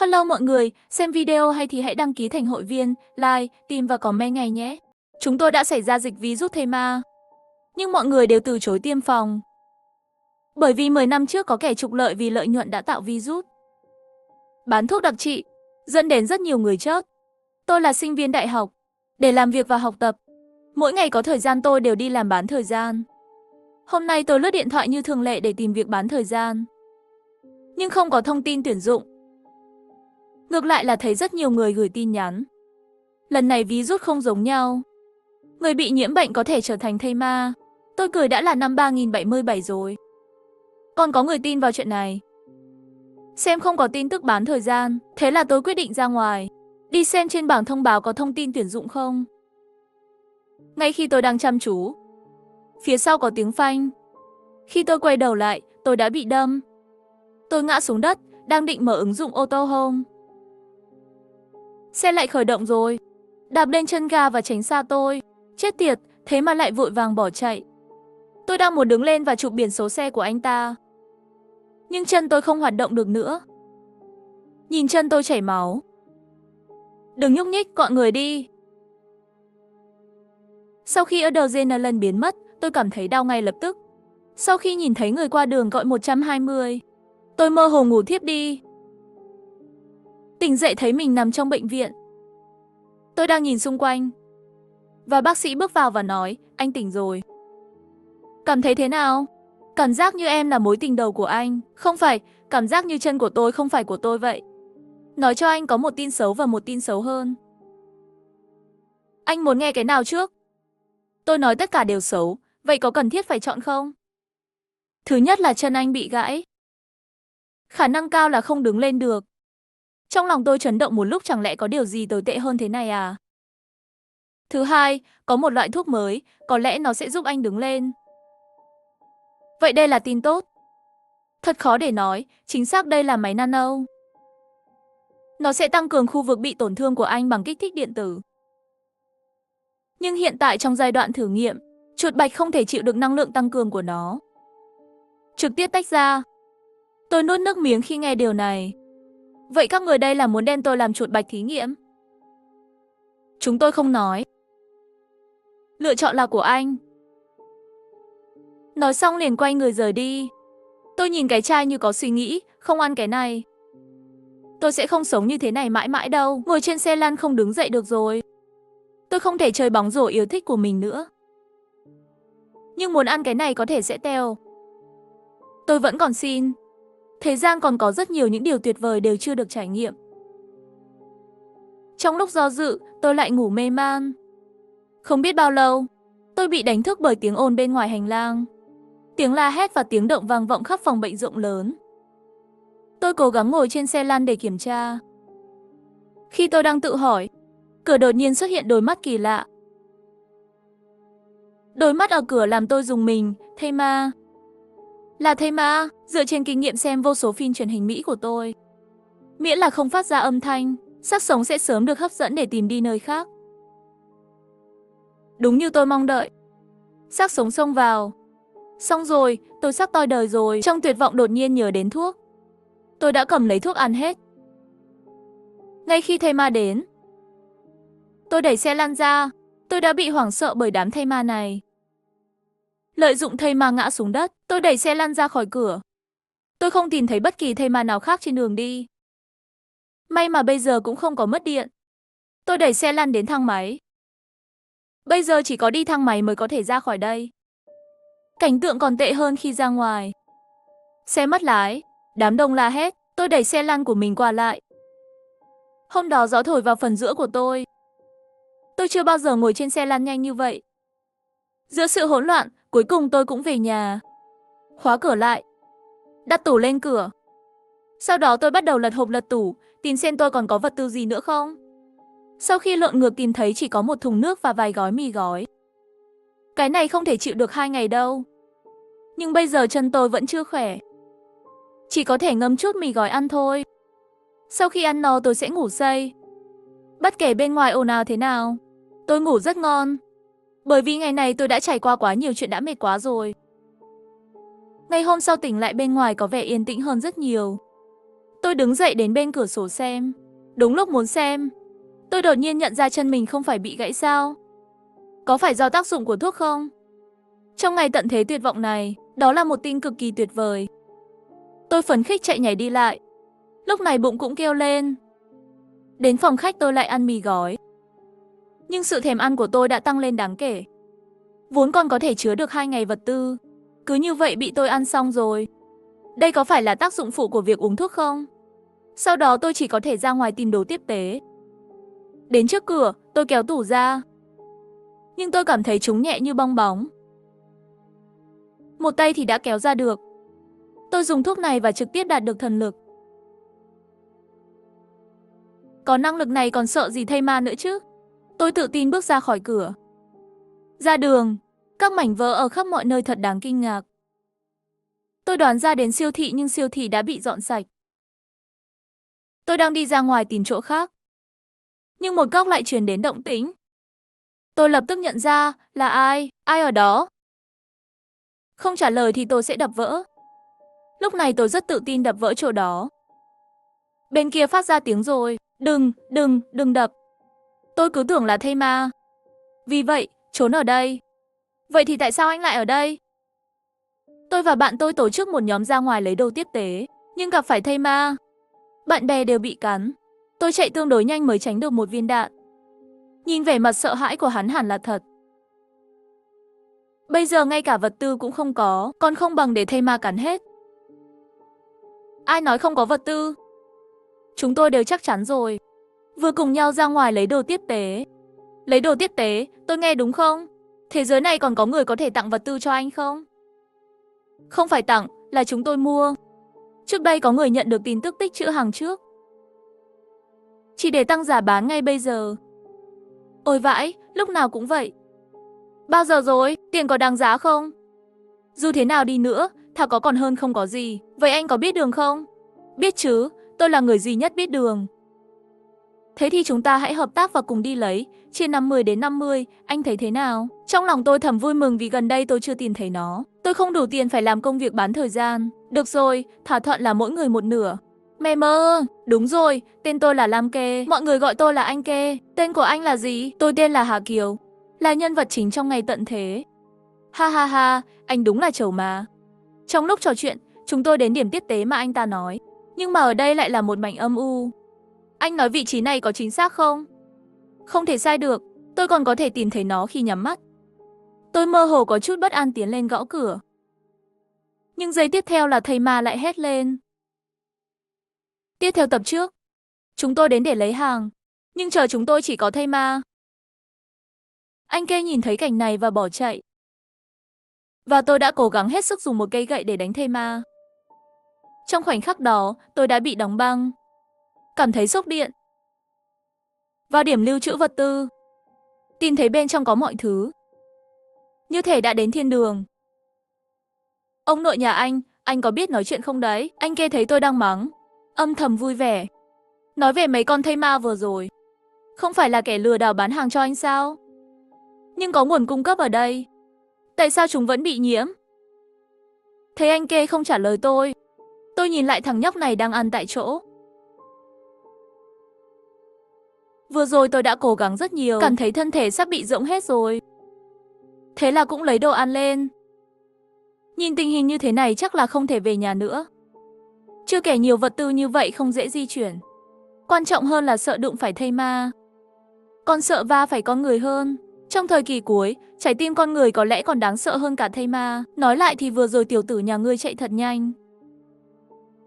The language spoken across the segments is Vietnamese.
Hello mọi người, xem video hay thì hãy đăng ký thành hội viên, like, tìm và comment ngay nhé. Chúng tôi đã xảy ra dịch virus thây ma, nhưng mọi người đều từ chối tiêm phòng. Bởi vì 10 năm trước có kẻ trục lợi vì lợi nhuận đã tạo virus, bán thuốc đặc trị, dẫn đến rất nhiều người chết. Tôi là sinh viên đại học, để làm việc và học tập. Mỗi ngày có thời gian tôi đều đi làm bán thời gian. Hôm nay tôi lướt điện thoại như thường lệ để tìm việc bán thời gian, nhưng không có thông tin tuyển dụng. Ngược lại là thấy rất nhiều người gửi tin nhắn. Lần này virus không giống nhau. Người bị nhiễm bệnh có thể trở thành thây ma. Tôi cười đã là năm 3077 rồi. Còn có người tin vào chuyện này. Xem không có tin tức bán thời gian, thế là tôi quyết định ra ngoài. Đi xem trên bảng thông báo có thông tin tuyển dụng không. Ngay khi tôi đang chăm chú, phía sau có tiếng phanh. Khi tôi quay đầu lại, tôi đã bị đâm. Tôi ngã xuống đất, đang định mở ứng dụng auto home. Xe lại khởi động rồi. Đạp lên chân ga và tránh xa tôi. Chết tiệt, thế mà lại vội vàng bỏ chạy. Tôi đang muốn đứng lên và chụp biển số xe của anh ta, nhưng chân tôi không hoạt động được nữa. Nhìn chân tôi chảy máu. Đừng nhúc nhích, gọi người đi. Sau khi adrenaline biến mất, tôi cảm thấy đau ngay lập tức. Sau khi nhìn thấy người qua đường gọi 120, tôi mơ hồ ngủ thiếp đi. Tỉnh dậy thấy mình nằm trong bệnh viện. Tôi đang nhìn xung quanh, và bác sĩ bước vào và nói, anh tỉnh rồi. Cảm thấy thế nào? Cảm giác như em là mối tình đầu của anh. Không phải, cảm giác như chân của tôi không phải của tôi vậy. Nói cho anh có một tin xấu và một tin xấu hơn. Anh muốn nghe cái nào trước? Tôi nói tất cả đều xấu, vậy có cần thiết phải chọn không? Thứ nhất là chân anh bị gãy. Khả năng cao là không đứng lên được. Trong lòng tôi chấn động một lúc, chẳng lẽ có điều gì tồi tệ hơn thế này à? Thứ hai, có một loại thuốc mới, có lẽ nó sẽ giúp anh đứng lên. Vậy đây là tin tốt. Thật khó để nói, chính xác đây là máy nano. Nó sẽ tăng cường khu vực bị tổn thương của anh bằng kích thích điện tử. Nhưng hiện tại trong giai đoạn thử nghiệm, chuột bạch không thể chịu được năng lượng tăng cường của nó. Trực tiếp tách ra. Tôi nuốt nước miếng khi nghe điều này. Vậy các người đây là muốn đem tôi làm chuột bạch thí nghiệm? Chúng tôi không nói. Lựa chọn là của anh. Nói xong liền quay người rời đi. Tôi nhìn cái chai như có suy nghĩ, không ăn cái này. Tôi sẽ không sống như thế này mãi mãi đâu, ngồi trên xe lăn không đứng dậy được rồi. Tôi không thể chơi bóng rổ yêu thích của mình nữa. Nhưng muốn ăn cái này có thể sẽ teo. Tôi vẫn còn xin. Thế gian còn có rất nhiều những điều tuyệt vời đều chưa được trải nghiệm. Trong lúc do dự, tôi lại ngủ mê man. Không biết bao lâu, tôi bị đánh thức bởi tiếng ồn bên ngoài hành lang. Tiếng la hét và tiếng động vang vọng khắp phòng bệnh rộng lớn. Tôi cố gắng ngồi trên xe lăn để kiểm tra. Khi tôi đang tự hỏi, cửa đột nhiên xuất hiện đôi mắt kỳ lạ. Đôi mắt ở cửa làm tôi rùng mình, thây ma. Là thây ma, dựa trên kinh nghiệm xem vô số phim truyền hình Mỹ của tôi. Miễn là không phát ra âm thanh, xác sống sẽ sớm được hấp dẫn để tìm đi nơi khác. Đúng như tôi mong đợi. Xác sống xông vào. Xong rồi, tôi sắp toi đời rồi. Trong tuyệt vọng đột nhiên nhớ đến thuốc. Tôi đã cầm lấy thuốc ăn hết. Ngay khi thây ma đến, tôi đẩy xe lăn ra. Tôi đã bị hoảng sợ bởi đám thây ma này. Lợi dụng thây ma ngã xuống đất, tôi đẩy xe lăn ra khỏi cửa. Tôi không tìm thấy bất kỳ thây ma nào khác trên đường đi. May mà bây giờ cũng không có mất điện. Tôi đẩy xe lăn đến thang máy. Bây giờ chỉ có đi thang máy mới có thể ra khỏi đây. Cảnh tượng còn tệ hơn khi ra ngoài. Xe mất lái, đám đông la hét, tôi đẩy xe lăn của mình qua lại. Hôm đó gió thổi vào phần giữa của tôi. Tôi chưa bao giờ ngồi trên xe lăn nhanh như vậy. Giữa sự hỗn loạn, cuối cùng tôi cũng về nhà. Khóa cửa lại, đặt tủ lên cửa. Sau đó tôi bắt đầu lật hộp lật tủ, tìm xem tôi còn có vật tư gì nữa không. Sau khi lộn ngược tìm thấy chỉ có một thùng nước và vài gói mì gói. Cái này không thể chịu được 2 ngày đâu. Nhưng bây giờ chân tôi vẫn chưa khỏe. Chỉ có thể ngâm chút mì gói ăn thôi. Sau khi ăn no tôi sẽ ngủ say. Bất kể bên ngoài ồn ào thế nào, tôi ngủ rất ngon. Bởi vì ngày này tôi đã trải qua quá nhiều chuyện, đã mệt quá rồi. Ngày hôm sau tỉnh lại bên ngoài có vẻ yên tĩnh hơn rất nhiều. Tôi đứng dậy đến bên cửa sổ xem. Đúng lúc muốn xem, tôi đột nhiên nhận ra chân mình không phải bị gãy sao? Có phải do tác dụng của thuốc không? Trong ngày tận thế tuyệt vọng này, đó là một tin cực kỳ tuyệt vời. Tôi phấn khích chạy nhảy đi lại. Lúc này bụng cũng kêu lên. Đến phòng khách tôi lại ăn mì gói. Nhưng sự thèm ăn của tôi đã tăng lên đáng kể. Vốn còn có thể chứa được 2 ngày vật tư, cứ như vậy bị tôi ăn xong rồi. Đây có phải là tác dụng phụ của việc uống thuốc không? Sau đó tôi chỉ có thể ra ngoài tìm đồ tiếp tế. Đến trước cửa, tôi kéo tủ ra. Nhưng tôi cảm thấy chúng nhẹ như bong bóng. Một tay thì đã kéo ra được. Tôi dùng thuốc này và trực tiếp đạt được thần lực. Có năng lực này còn sợ gì thây ma nữa chứ? Tôi tự tin bước ra khỏi cửa. Ra đường, các mảnh vỡ ở khắp mọi nơi thật đáng kinh ngạc. Tôi đoán ra đến siêu thị nhưng siêu thị đã bị dọn sạch. Tôi đang đi ra ngoài tìm chỗ khác. Nhưng một góc lại truyền đến động tĩnh. Tôi lập tức nhận ra là ai ở đó. Không trả lời thì tôi sẽ đập vỡ. Lúc này tôi rất tự tin đập vỡ chỗ đó. Bên kia phát ra tiếng rồi. Đừng đập. Tôi cứ tưởng là thây ma. Vì vậy, trốn ở đây. Vậy thì tại sao anh lại ở đây? Tôi và bạn tôi tổ chức một nhóm ra ngoài lấy đồ tiếp tế, nhưng gặp phải thây ma. Bạn bè đều bị cắn. Tôi chạy tương đối nhanh mới tránh được một viên đạn. Nhìn vẻ mặt sợ hãi của hắn hẳn là thật. Bây giờ ngay cả vật tư cũng không có, còn không bằng để thây ma cắn hết. Ai nói không có vật tư? Chúng tôi đều chắc chắn rồi. Vừa cùng nhau ra ngoài lấy đồ tiếp tế. Lấy đồ tiếp tế, tôi nghe đúng không? Thế giới này còn có người có thể tặng vật tư cho anh không? Không phải tặng, là chúng tôi mua. Trước đây có người nhận được tin tức tích trữ hàng trước. Chỉ để tăng giá bán ngay bây giờ. Ôi vãi, lúc nào cũng vậy. Bao giờ rồi, tiền có đáng giá không? Dù thế nào đi nữa, thà có còn hơn không có gì. Vậy anh có biết đường không? Biết chứ, tôi là người duy nhất biết đường. Thế thì chúng ta hãy hợp tác và cùng đi lấy, chia 50 đến 50, anh thấy thế nào? Trong lòng tôi thầm vui mừng vì gần đây tôi chưa tìm thấy nó. Tôi không đủ tiền phải làm công việc bán thời gian. Được rồi, thỏa thuận là mỗi người một nửa. Mẹ mơ, đúng rồi, tên tôi là Lam Kê, mọi người gọi tôi là anh Kê. Tên của anh là gì? Tôi tên là Hà Kiều, là nhân vật chính trong ngày tận thế. Ha ha ha, anh đúng là trầu mà. Trong lúc trò chuyện, chúng tôi đến điểm tiếp tế mà anh ta nói. Nhưng mà ở đây lại là một mảnh âm u. Anh nói vị trí này có chính xác không? Không thể sai được, tôi còn có thể tìm thấy nó khi nhắm mắt. Tôi mơ hồ có chút bất an tiến lên gõ cửa. Nhưng giây tiếp theo là thầy ma lại hét lên. Tiếp theo tập trước, chúng tôi đến để lấy hàng, nhưng chờ chúng tôi chỉ có thầy ma. Anh Kê nhìn thấy cảnh này và bỏ chạy. Và tôi đã cố gắng hết sức dùng một cây gậy để đánh thầy ma. Trong khoảnh khắc đó, tôi đã bị đóng băng. Cảm thấy sốc điện. Vào điểm lưu trữ vật tư, tìm thấy bên trong có mọi thứ. Như thể đã đến thiên đường. Ông nội nhà anh có biết nói chuyện không đấy? Anh Kê thấy tôi đang mắng, âm thầm vui vẻ. Nói về mấy con thây ma vừa rồi. Không phải là kẻ lừa đảo bán hàng cho anh sao? Nhưng có nguồn cung cấp ở đây. Tại sao chúng vẫn bị nhiễm? Thấy anh Kê không trả lời tôi nhìn lại thằng nhóc này đang ăn tại chỗ. Vừa rồi tôi đã cố gắng rất nhiều, cảm thấy thân thể sắp bị rỗng hết rồi. Thế là cũng lấy đồ ăn lên. Nhìn tình hình như thế này chắc là không thể về nhà nữa. Chưa kể nhiều vật tư như vậy không dễ di chuyển. Quan trọng hơn là sợ đụng phải thây ma. Còn sợ va phải con người hơn. Trong thời kỳ cuối, trái tim con người có lẽ còn đáng sợ hơn cả thây ma. Nói lại thì vừa rồi tiểu tử nhà ngươi chạy thật nhanh.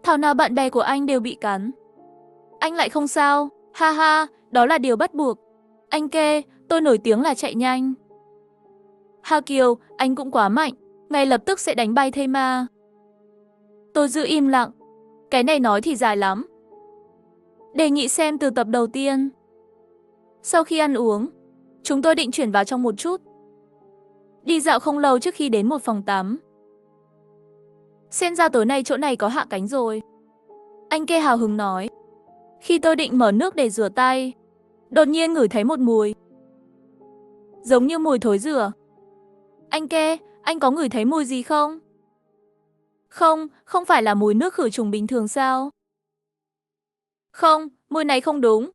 Thảo nào bạn bè của anh đều bị cắn. Anh lại không sao. Ha ha, đó là điều bắt buộc. Anh Kê, tôi nổi tiếng là chạy nhanh. Hà Kiều, anh cũng quá mạnh. Ngay lập tức sẽ đánh bay thây ma. Tôi giữ im lặng. Cái này nói thì dài lắm. Đề nghị xem từ tập đầu tiên. Sau khi ăn uống, chúng tôi định chuyển vào trong một chút. Đi dạo không lâu trước khi đến một phòng tắm. Xem ra tối nay chỗ này có hạ cánh rồi. Anh Kê hào hứng nói. Khi tôi định mở nước để rửa tay, đột nhiên ngửi thấy một mùi. Giống như mùi thối rửa. Anh Kê, anh có ngửi thấy mùi gì không? Không, không phải là mùi nước khử trùng bình thường sao? Không, mùi này không đúng.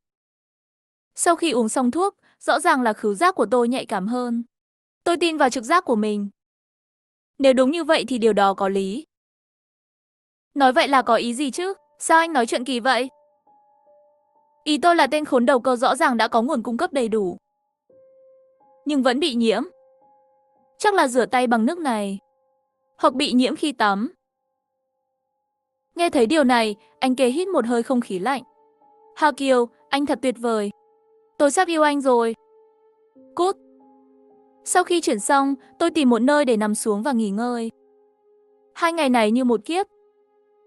Sau khi uống xong thuốc, rõ ràng là khứu giác của tôi nhạy cảm hơn. Tôi tin vào trực giác của mình. Nếu đúng như vậy thì điều đó có lý. Nói vậy là có ý gì chứ? Sao anh nói chuyện kỳ vậy? Ý tôi là tên khốn đầu cơ rõ ràng đã có nguồn cung cấp đầy đủ, nhưng vẫn bị nhiễm. Chắc là rửa tay bằng nước này, hoặc bị nhiễm khi tắm. Nghe thấy điều này, anh kê hít một hơi không khí lạnh. Hao Kiều, anh thật tuyệt vời. Tôi sắp yêu anh rồi. Cút. Sau khi chuyển xong, tôi tìm một nơi để nằm xuống và nghỉ ngơi. 2 ngày này như một kiếp.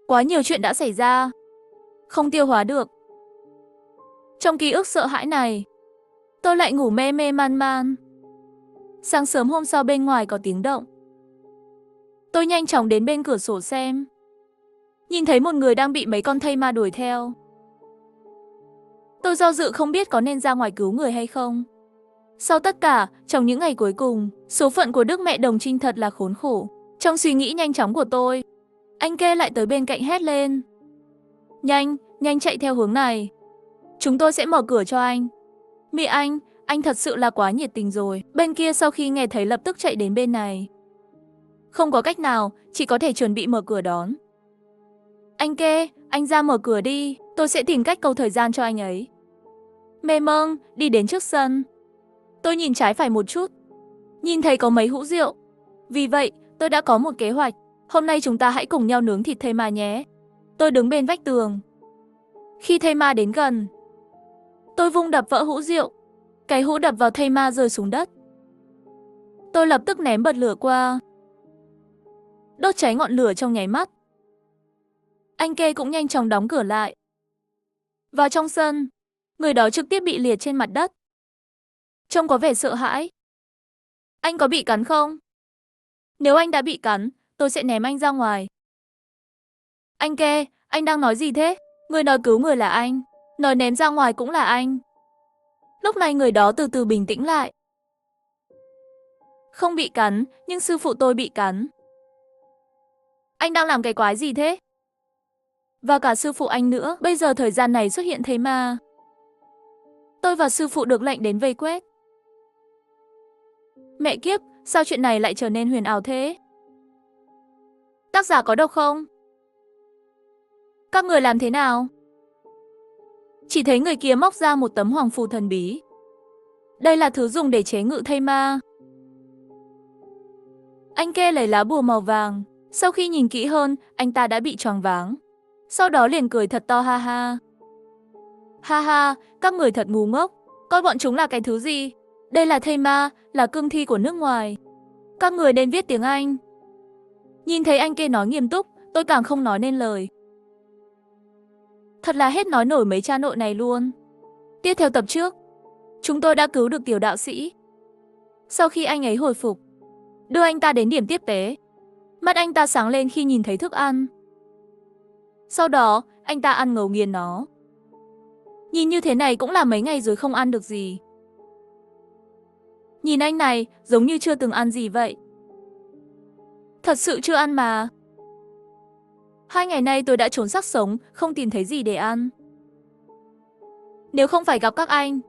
Quá nhiều chuyện đã xảy ra. Không tiêu hóa được. Trong ký ức sợ hãi này, tôi lại ngủ mê mê man man. Sáng sớm hôm sau bên ngoài có tiếng động. Tôi nhanh chóng đến bên cửa sổ xem. Nhìn thấy một người đang bị mấy con thây ma đuổi theo. Tôi do dự không biết có nên ra ngoài cứu người hay không. Sau tất cả, trong những ngày cuối cùng, số phận của Đức Mẹ Đồng Trinh thật là khốn khổ. Trong suy nghĩ nhanh chóng của tôi, anh kê lại tới bên cạnh hét lên. Nhanh, nhanh chạy theo hướng này. Chúng tôi sẽ mở cửa cho anh. Mị anh thật sự là quá nhiệt tình rồi. Bên kia sau khi nghe thấy lập tức chạy đến bên này. Không có cách nào, chỉ có thể chuẩn bị mở cửa đón. Anh kê, anh ra mở cửa đi, tôi sẽ tìm cách câu thời gian cho anh ấy. Mê mông, đi đến trước sân. Tôi nhìn trái phải một chút, nhìn thấy có mấy hũ rượu. Vì vậy, tôi đã có một kế hoạch. Hôm nay chúng ta hãy cùng nhau nướng thịt thây ma nhé. Tôi đứng bên vách tường. Khi thây ma đến gần, tôi vung đập vỡ hũ rượu. Cái hũ đập vào thây ma rơi xuống đất. Tôi lập tức ném bật lửa qua, đốt cháy ngọn lửa trong nháy mắt. Anh kê cũng nhanh chóng đóng cửa lại. Vào trong sân, người đó trực tiếp bị liệt trên mặt đất. Trông có vẻ sợ hãi. Anh có bị cắn không? Nếu anh đã bị cắn, tôi sẽ ném anh ra ngoài. Anh kê, anh đang nói gì thế? Người nói cứu người là anh, nói ném ra ngoài cũng là anh. Lúc này người đó từ từ bình tĩnh lại. Không bị cắn, nhưng sư phụ tôi bị cắn. Anh đang làm cái quái gì thế? Và cả sư phụ anh nữa, bây giờ thời gian này xuất hiện thây ma. Tôi và sư phụ được lệnh đến vây quét. Mẹ kiếp, sao chuyện này lại trở nên huyền ảo thế? Tác giả có độc không? Các người làm thế nào? Chỉ thấy người kia móc ra một tấm hoàng phù thần bí. Đây là thứ dùng để chế ngự thây ma. Anh kê lấy lá bùa màu vàng. Sau khi nhìn kỹ hơn, anh ta đã bị choáng váng. Sau đó liền cười thật to ha ha. Ha ha, các người thật ngu ngốc. Coi bọn chúng là cái thứ gì? Đây là thây ma, là cương thi của nước ngoài. Các người nên viết tiếng Anh. Nhìn thấy anh kê nói nghiêm túc, tôi càng không nói nên lời. Thật là hết nói nổi mấy cha nội này luôn. Tiếp theo tập trước, chúng tôi đã cứu được tiểu đạo sĩ. Sau khi anh ấy hồi phục, đưa anh ta đến điểm tiếp tế. Mắt anh ta sáng lên khi nhìn thấy thức ăn. Sau đó, anh ta ăn ngấu nghiến nó. Nhìn như thế này cũng là mấy ngày rồi không ăn được gì. Nhìn anh này, giống như chưa từng ăn gì vậy. Thật sự chưa ăn mà. 2 ngày nay tôi đã trốn xác sống, không tìm thấy gì để ăn. Nếu không phải gặp các anh,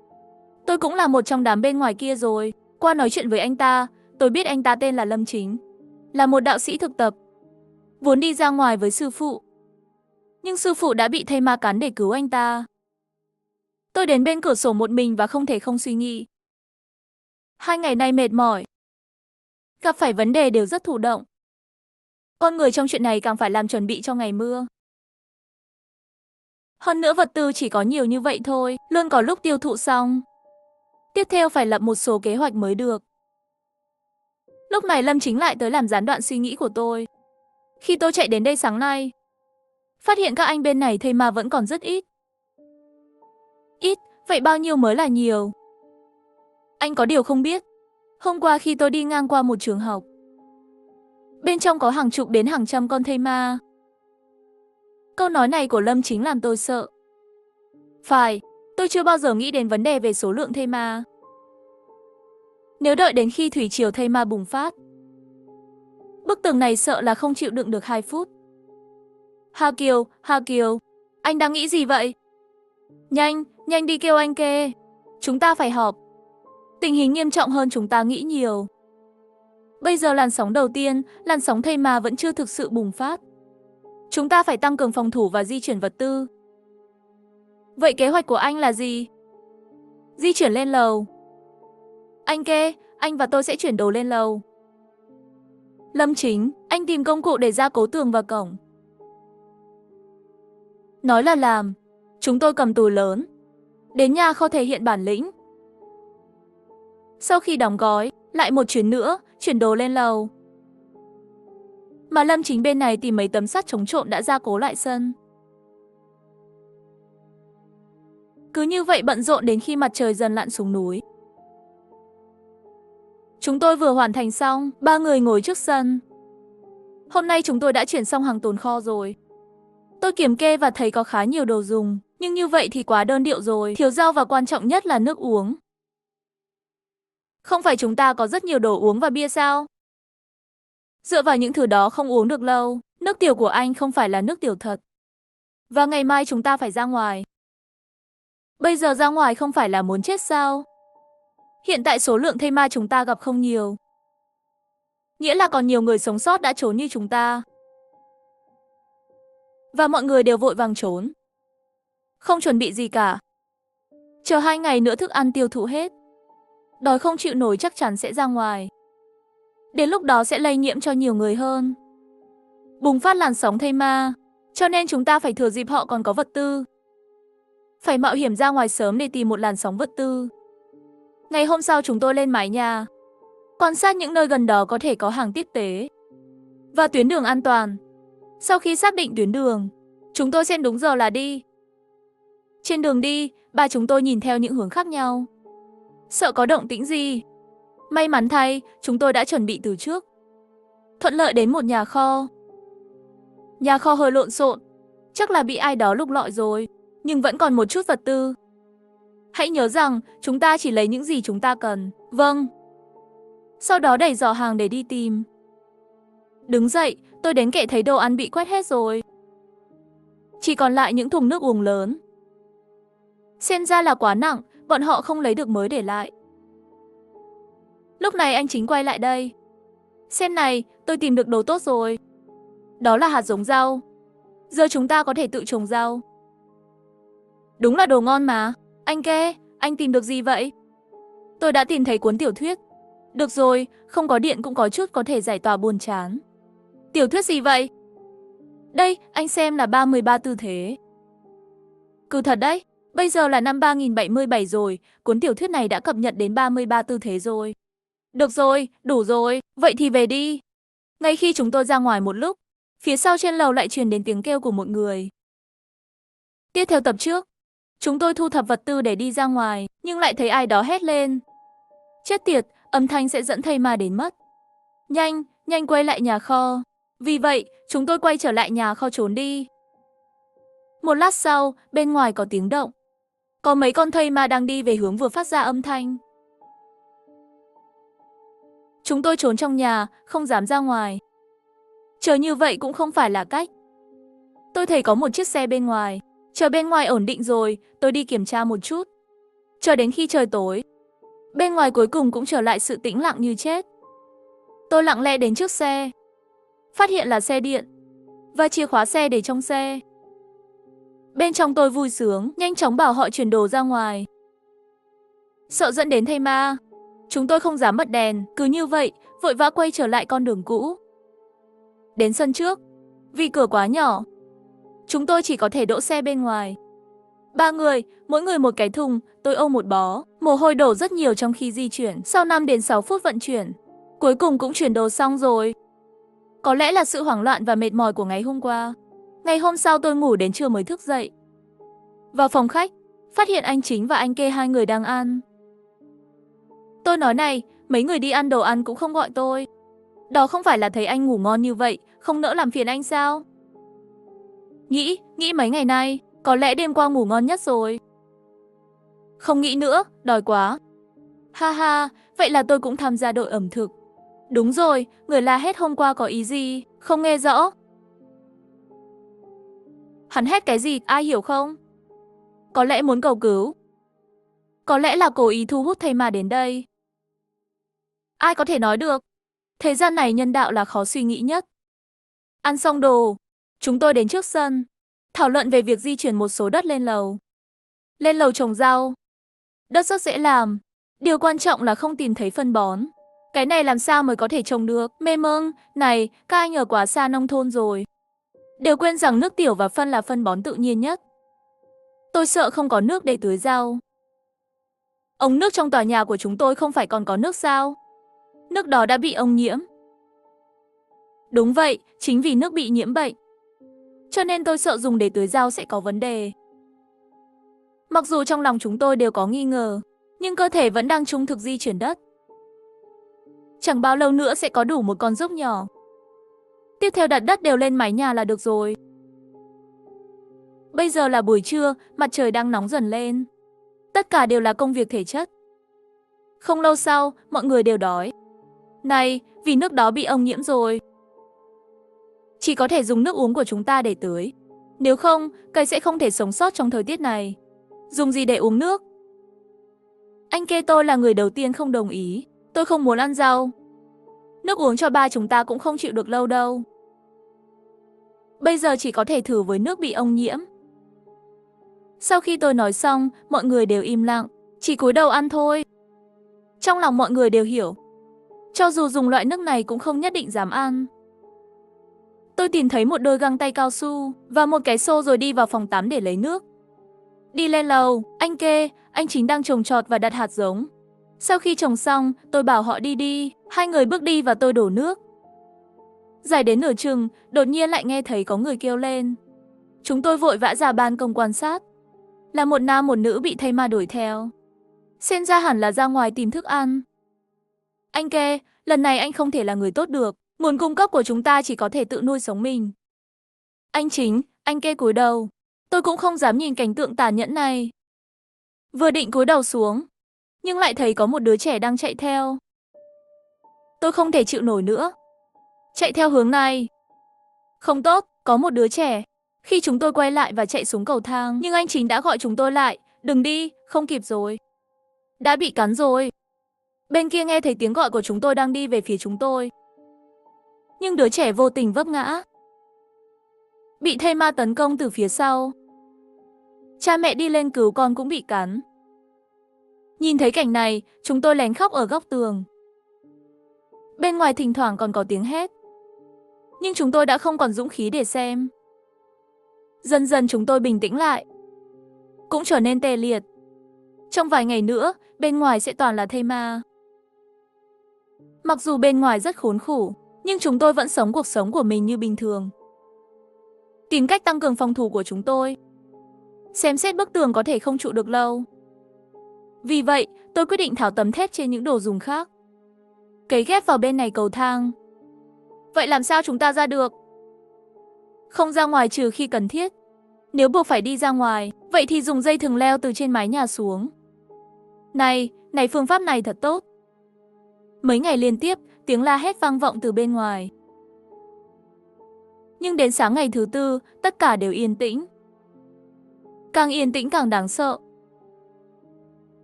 tôi cũng là một trong đám bên ngoài kia rồi. Qua nói chuyện với anh ta, tôi biết anh ta tên là Lâm Chính, là một đạo sĩ thực tập, vốn đi ra ngoài với sư phụ. Nhưng sư phụ đã bị thây ma cắn để cứu anh ta. Tôi đến bên cửa sổ một mình và không thể không suy nghĩ. 2 ngày nay mệt mỏi, gặp phải vấn đề đều rất thụ động. Con người trong chuyện này càng phải làm chuẩn bị cho ngày mưa. Hơn nữa vật tư chỉ có nhiều như vậy thôi, luôn có lúc tiêu thụ xong. Tiếp theo phải lập một số kế hoạch mới được. Lúc này Lâm Chính lại tới làm gián đoạn suy nghĩ của tôi. Khi tôi chạy đến đây sáng nay, phát hiện các anh bên này thây ma vẫn còn rất ít. Ít, vậy bao nhiêu mới là nhiều? Anh có điều không biết. Hôm qua khi tôi đi ngang qua một trường học, bên trong có hàng chục đến hàng trăm con thây ma. Câu nói này của Lâm Chính làm tôi sợ. Phải, tôi chưa bao giờ nghĩ đến vấn đề về số lượng thây ma. Nếu đợi đến khi thủy triều thây ma bùng phát, bức tường này sợ là không chịu đựng được 2 phút. Hà Kiều, anh đang nghĩ gì vậy? Nhanh, nhanh đi kêu anh Kê. Chúng ta phải họp. Tình hình nghiêm trọng hơn chúng ta nghĩ nhiều. Bây giờ làn sóng đầu tiên, làn sóng thây ma vẫn chưa thực sự bùng phát. Chúng ta phải tăng cường phòng thủ và di chuyển vật tư. Vậy kế hoạch của anh là gì? Di chuyển lên lầu. Anh Kê, anh và tôi sẽ chuyển đồ lên lầu. Lâm Chính, anh tìm công cụ để gia cố tường và cổng. Nói là làm. Chúng tôi cầm túi lớn. Đến nhà kho thể hiện bản lĩnh. Sau khi đóng gói, lại một chuyến nữa, chuyển đồ lên lầu. Mà Lâm Chính bên này tìm mấy tấm sắt chống trộm đã gia cố lại sân. Cứ như vậy bận rộn đến khi mặt trời dần lặn xuống núi. Chúng tôi vừa hoàn thành xong, 3 người ngồi trước sân. Hôm nay chúng tôi đã chuyển xong hàng tồn kho rồi. Tôi kiểm kê và thấy có khá nhiều đồ dùng, nhưng như vậy thì quá đơn điệu rồi, thiếu rau và quan trọng nhất là nước uống. Không phải chúng ta có rất nhiều đồ uống và bia sao? Dựa vào những thứ đó không uống được lâu, nước tiểu của anh không phải là nước tiểu thật. Và ngày mai chúng ta phải ra ngoài. Bây giờ ra ngoài không phải là muốn chết sao? Hiện tại số lượng thây ma chúng ta gặp không nhiều. Nghĩa là còn nhiều người sống sót đã trốn như chúng ta. Và mọi người đều vội vàng trốn. Không chuẩn bị gì cả. Chờ 2 ngày nữa thức ăn tiêu thụ hết. Đói không chịu nổi chắc chắn sẽ ra ngoài. Đến lúc đó sẽ lây nhiễm cho nhiều người hơn. Bùng phát làn sóng thây ma. Cho nên chúng ta phải thừa dịp họ còn có vật tư. Phải mạo hiểm ra ngoài sớm để tìm một làn sóng vật tư. Ngày hôm sau chúng tôi lên mái nhà. Quan sát những nơi gần đó có thể có hàng tiếp tế. Và tuyến đường an toàn. Sau khi xác định tuyến đường, chúng tôi xem đúng giờ là đi. Trên đường đi, ba chúng tôi nhìn theo những hướng khác nhau. Sợ có động tĩnh gì. May mắn thay, chúng tôi đã chuẩn bị từ trước. Thuận lợi đến một nhà kho. Nhà kho hơi lộn xộn. Chắc là bị ai đó lục lọi rồi. Nhưng vẫn còn một chút vật tư. Hãy nhớ rằng, chúng ta chỉ lấy những gì chúng ta cần. Vâng. Sau đó đẩy giỏ hàng để đi tìm. Đứng dậy, tôi đến kệ thấy đồ ăn bị quét hết rồi. Chỉ còn lại những thùng nước uống lớn. Xem ra là quá nặng, bọn họ không lấy được mới để lại. Lúc này anh Chính quay lại đây. Xem này, tôi tìm được đồ tốt rồi. Đó là hạt giống rau. Giờ chúng ta có thể tự trồng rau. Đúng là đồ ngon mà. Anh Kê, anh tìm được gì vậy? Tôi đã tìm thấy cuốn tiểu thuyết. Được rồi, không có điện cũng có chút có thể giải tỏa buồn chán. Tiểu thuyết gì vậy? Đây, anh xem là 33 tư thế. Cứ thật đấy, bây giờ là năm 3077 rồi, cuốn tiểu thuyết này đã cập nhật đến 33 tư thế rồi. Được rồi, đủ rồi, vậy thì về đi. Ngay khi chúng tôi ra ngoài một lúc, phía sau trên lầu lại truyền đến tiếng kêu của một người. Tiếp theo tập trước, chúng tôi thu thập vật tư để đi ra ngoài, nhưng lại thấy ai đó hét lên. Chết tiệt, âm thanh sẽ dẫn thây ma đến mất. Nhanh, nhanh quay lại nhà kho. Vì vậy, chúng tôi quay trở lại nhà kho trốn đi. Một lát sau, bên ngoài có tiếng động. Có mấy con thây ma đang đi về hướng vừa phát ra âm thanh. Chúng tôi trốn trong nhà, không dám ra ngoài. Chờ như vậy cũng không phải là cách. Tôi thấy có một chiếc xe bên ngoài. Chờ bên ngoài ổn định rồi, tôi đi kiểm tra một chút. Chờ đến khi trời tối, bên ngoài cuối cùng cũng trở lại sự tĩnh lặng như chết. Tôi lặng lẽ đến trước xe. Phát hiện là xe điện. Và chìa khóa xe để trong xe. Bên trong tôi vui sướng, nhanh chóng bảo họ chuyển đồ ra ngoài. Sợ dẫn đến thây ma, chúng tôi không dám bật đèn, cứ như vậy, vội vã quay trở lại con đường cũ. Đến sân trước, vì cửa quá nhỏ, chúng tôi chỉ có thể đỗ xe bên ngoài. 3 người, mỗi người một cái thùng, tôi ôm một bó, mồ hôi đổ rất nhiều trong khi di chuyển. Sau 5 đến 6 phút vận chuyển, cuối cùng cũng chuyển đồ xong rồi. Có lẽ là sự hoảng loạn và mệt mỏi của ngày hôm qua. Ngày hôm sau tôi ngủ đến trưa mới thức dậy. Vào phòng khách, phát hiện anh Chính và anh Kê hai người đang ăn. Tôi nói này, mấy người đi ăn đồ ăn cũng không gọi tôi. Đó không phải là thấy anh ngủ ngon như vậy, không nỡ làm phiền anh sao? Nghĩ mấy ngày nay, có lẽ đêm qua ngủ ngon nhất rồi. Không nghĩ nữa, đói quá. Ha ha, vậy là tôi cũng tham gia đội ẩm thực. Đúng rồi, người la hét hôm qua có ý gì, không nghe rõ. Hắn hét cái gì, ai hiểu không? Có lẽ muốn cầu cứu. Có lẽ là cố ý thu hút thây ma đến đây. Ai có thể nói được. Thế gian này nhân đạo là khó suy nghĩ nhất. Ăn xong đồ, chúng tôi đến trước sân, thảo luận về việc di chuyển một số đất lên lầu. Lên lầu trồng rau. Đất rất dễ làm. Điều quan trọng là không tìm thấy phân bón. Cái này làm sao mới có thể trồng được? Mê mông, này, các anh ở quá xa nông thôn rồi. Đều quên rằng nước tiểu và phân là phân bón tự nhiên nhất. Tôi sợ không có nước để tưới rau. Ống nước trong tòa nhà của chúng tôi không phải còn có nước sao? Nước đó đã bị ô nhiễm. Đúng vậy, chính vì nước bị nhiễm bệnh. Cho nên tôi sợ dùng để tưới rau sẽ có vấn đề. Mặc dù trong lòng chúng tôi đều có nghi ngờ, nhưng cơ thể vẫn đang trung thực di chuyển đất. Chẳng bao lâu nữa sẽ có đủ một con dốc nhỏ. Tiếp theo đặt đất đều lên mái nhà là được rồi. Bây giờ là buổi trưa, mặt trời đang nóng dần lên. Tất cả đều là công việc thể chất. Không lâu sau, mọi người đều đói. Này, vì nước đó bị ô nhiễm rồi. Chỉ có thể dùng nước uống của chúng ta để tưới. Nếu không, cây sẽ không thể sống sót trong thời tiết này. Dùng gì để uống nước? Anh kê tôi là người đầu tiên không đồng ý. Tôi không muốn ăn rau. Nước uống cho ba chúng ta cũng không chịu được lâu đâu. Bây giờ chỉ có thể thử với nước bị ô nhiễm. Sau khi tôi nói xong, mọi người đều im lặng, chỉ cúi đầu ăn thôi. Trong lòng mọi người đều hiểu, cho dù dùng loại nước này cũng không nhất định dám ăn. Tôi tìm thấy một đôi găng tay cao su và một cái xô rồi đi vào phòng tắm để lấy nước. Đi lên lầu, anh kê, anh chính đang trồng trọt và đặt hạt giống. Sau khi trồng xong, tôi bảo họ đi. Hai người bước đi và tôi đổ nước. Dài đến nửa chừng, đột nhiên lại nghe thấy có người kêu lên. Chúng tôi vội vã ra ban công quan sát. Là một nam một nữ bị thây ma đuổi theo. Xem ra hẳn là ra ngoài tìm thức ăn. Anh kê, lần này anh không thể là người tốt được. Nguồn cung cấp của chúng ta chỉ có thể tự nuôi sống mình. Anh chính, anh kê cúi đầu. Tôi cũng không dám nhìn cảnh tượng tàn nhẫn này. Vừa định cúi đầu xuống, nhưng lại thấy có một đứa trẻ đang chạy theo. Tôi không thể chịu nổi nữa. Chạy theo hướng này. Không tốt, có một đứa trẻ. Khi chúng tôi quay lại và chạy xuống cầu thang, nhưng anh chính đã gọi chúng tôi lại. Đừng đi, không kịp rồi. Đã bị cắn rồi. Bên kia nghe thấy tiếng gọi của chúng tôi đang đi về phía chúng tôi. Nhưng đứa trẻ vô tình vấp ngã. Bị thây ma tấn công từ phía sau. Cha mẹ đi lên cứu con cũng bị cắn. Nhìn thấy cảnh này, chúng tôi lén khóc ở góc tường. Bên ngoài thỉnh thoảng còn có tiếng hét. Nhưng chúng tôi đã không còn dũng khí để xem. Dần dần chúng tôi bình tĩnh lại. Cũng trở nên tê liệt. Trong vài ngày nữa, bên ngoài sẽ toàn là thây ma. Mặc dù bên ngoài rất khốn khổ, nhưng chúng tôi vẫn sống cuộc sống của mình như bình thường. Tìm cách tăng cường phòng thủ của chúng tôi. Xem xét bức tường có thể không trụ được lâu. Vì vậy, tôi quyết định tháo tấm thép trên những đồ dùng khác. Cấy ghép vào bên này cầu thang. Vậy làm sao chúng ta ra được? Không ra ngoài trừ khi cần thiết. Nếu buộc phải đi ra ngoài, vậy thì dùng dây thừng leo từ trên mái nhà xuống. Này, phương pháp này thật tốt. Mấy ngày liên tiếp, tiếng la hét vang vọng từ bên ngoài. Nhưng đến sáng ngày thứ tư, tất cả đều yên tĩnh. Càng yên tĩnh càng đáng sợ.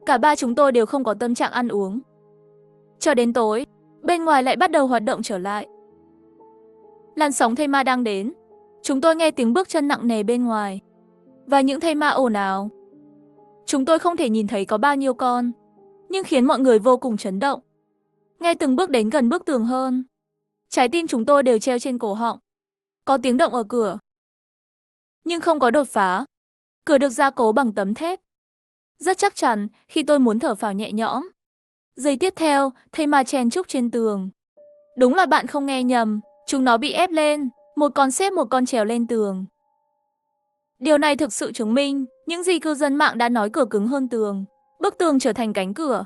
Cả ba chúng tôi đều không có tâm trạng ăn uống. Cho đến tối, bên ngoài lại bắt đầu hoạt động trở lại. Làn sóng thây ma đang đến. Chúng tôi nghe tiếng bước chân nặng nề bên ngoài. Và những thây ma ồn ào. Chúng tôi không thể nhìn thấy có bao nhiêu con, nhưng khiến mọi người vô cùng chấn động. Nghe từng bước đến gần bức tường hơn. Trái tim chúng tôi đều treo trên cổ họng. Có tiếng động ở cửa. Nhưng không có đột phá. Cửa được gia cố bằng tấm thép. Rất chắc chắn khi tôi muốn thở phào nhẹ nhõm. Giây tiếp theo, thây ma chen chúc trên tường. Đúng là bạn không nghe nhầm. Chúng nó bị ép lên. Một con xếp một con trèo lên tường. Điều này thực sự chứng minh những gì cư dân mạng đã nói cửa cứng hơn tường. Bức tường trở thành cánh cửa.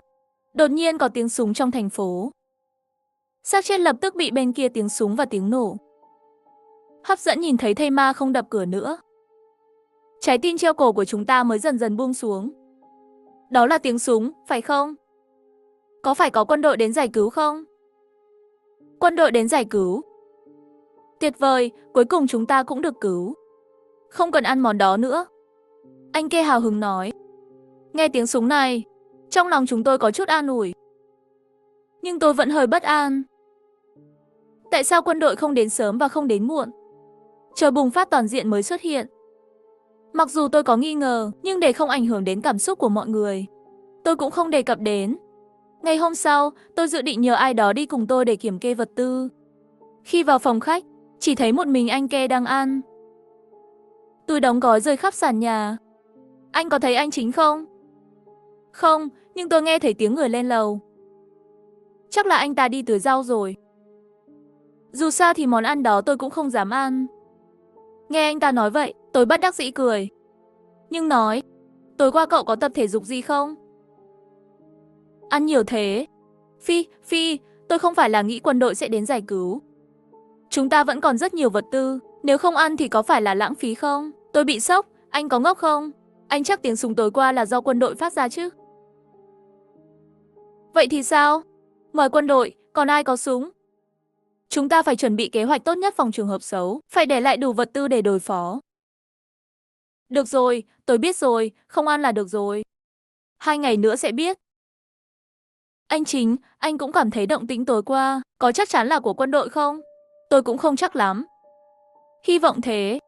Đột nhiên có tiếng súng trong thành phố. Xác chết lập tức bị bên kia tiếng súng và tiếng nổ. Hấp dẫn nhìn thấy thây ma không đập cửa nữa. Trái tim treo cổ của chúng ta mới dần dần buông xuống. Đó là tiếng súng, phải không? Có phải có quân đội đến giải cứu không? Quân đội đến giải cứu. Tuyệt vời, cuối cùng chúng ta cũng được cứu. Không cần ăn món đó nữa. Anh kia hào hứng nói. Nghe tiếng súng này, trong lòng chúng tôi có chút an ủi. Nhưng tôi vẫn hơi bất an. Tại sao quân đội không đến sớm và không đến muộn? Chờ bùng phát toàn diện mới xuất hiện. Mặc dù tôi có nghi ngờ, nhưng để không ảnh hưởng đến cảm xúc của mọi người, tôi cũng không đề cập đến. Ngày hôm sau, tôi dự định nhờ ai đó đi cùng tôi để kiểm kê vật tư. Khi vào phòng khách, chỉ thấy một mình anh Ke đang ăn. Túi đóng gói rơi khắp sàn nhà. Anh có thấy anh Chính không? Không, nhưng tôi nghe thấy tiếng người lên lầu. Chắc là anh ta đi tưới rau rồi. Dù sao thì món ăn đó tôi cũng không dám ăn. Nghe anh ta nói vậy, tôi bất đắc dĩ cười. Nhưng nói, tối qua cậu có tập thể dục gì không? Ăn nhiều thế. Phi, tôi không phải là nghĩ quân đội sẽ đến giải cứu. Chúng ta vẫn còn rất nhiều vật tư, nếu không ăn thì có phải là lãng phí không? Tôi bị sốc, anh có ngốc không? Anh chắc tiếng súng tối qua là do quân đội phát ra chứ? Vậy thì sao? Mời quân đội, còn ai có súng? Chúng ta phải chuẩn bị kế hoạch tốt nhất phòng trường hợp xấu, phải để lại đủ vật tư để đối phó. Được rồi, tôi biết rồi, không ăn là được rồi. 2 ngày nữa sẽ biết. Anh Chính, anh cũng cảm thấy động tĩnh tối qua, có chắc chắn là của quân đội không? Tôi cũng không chắc lắm. Hy vọng thế.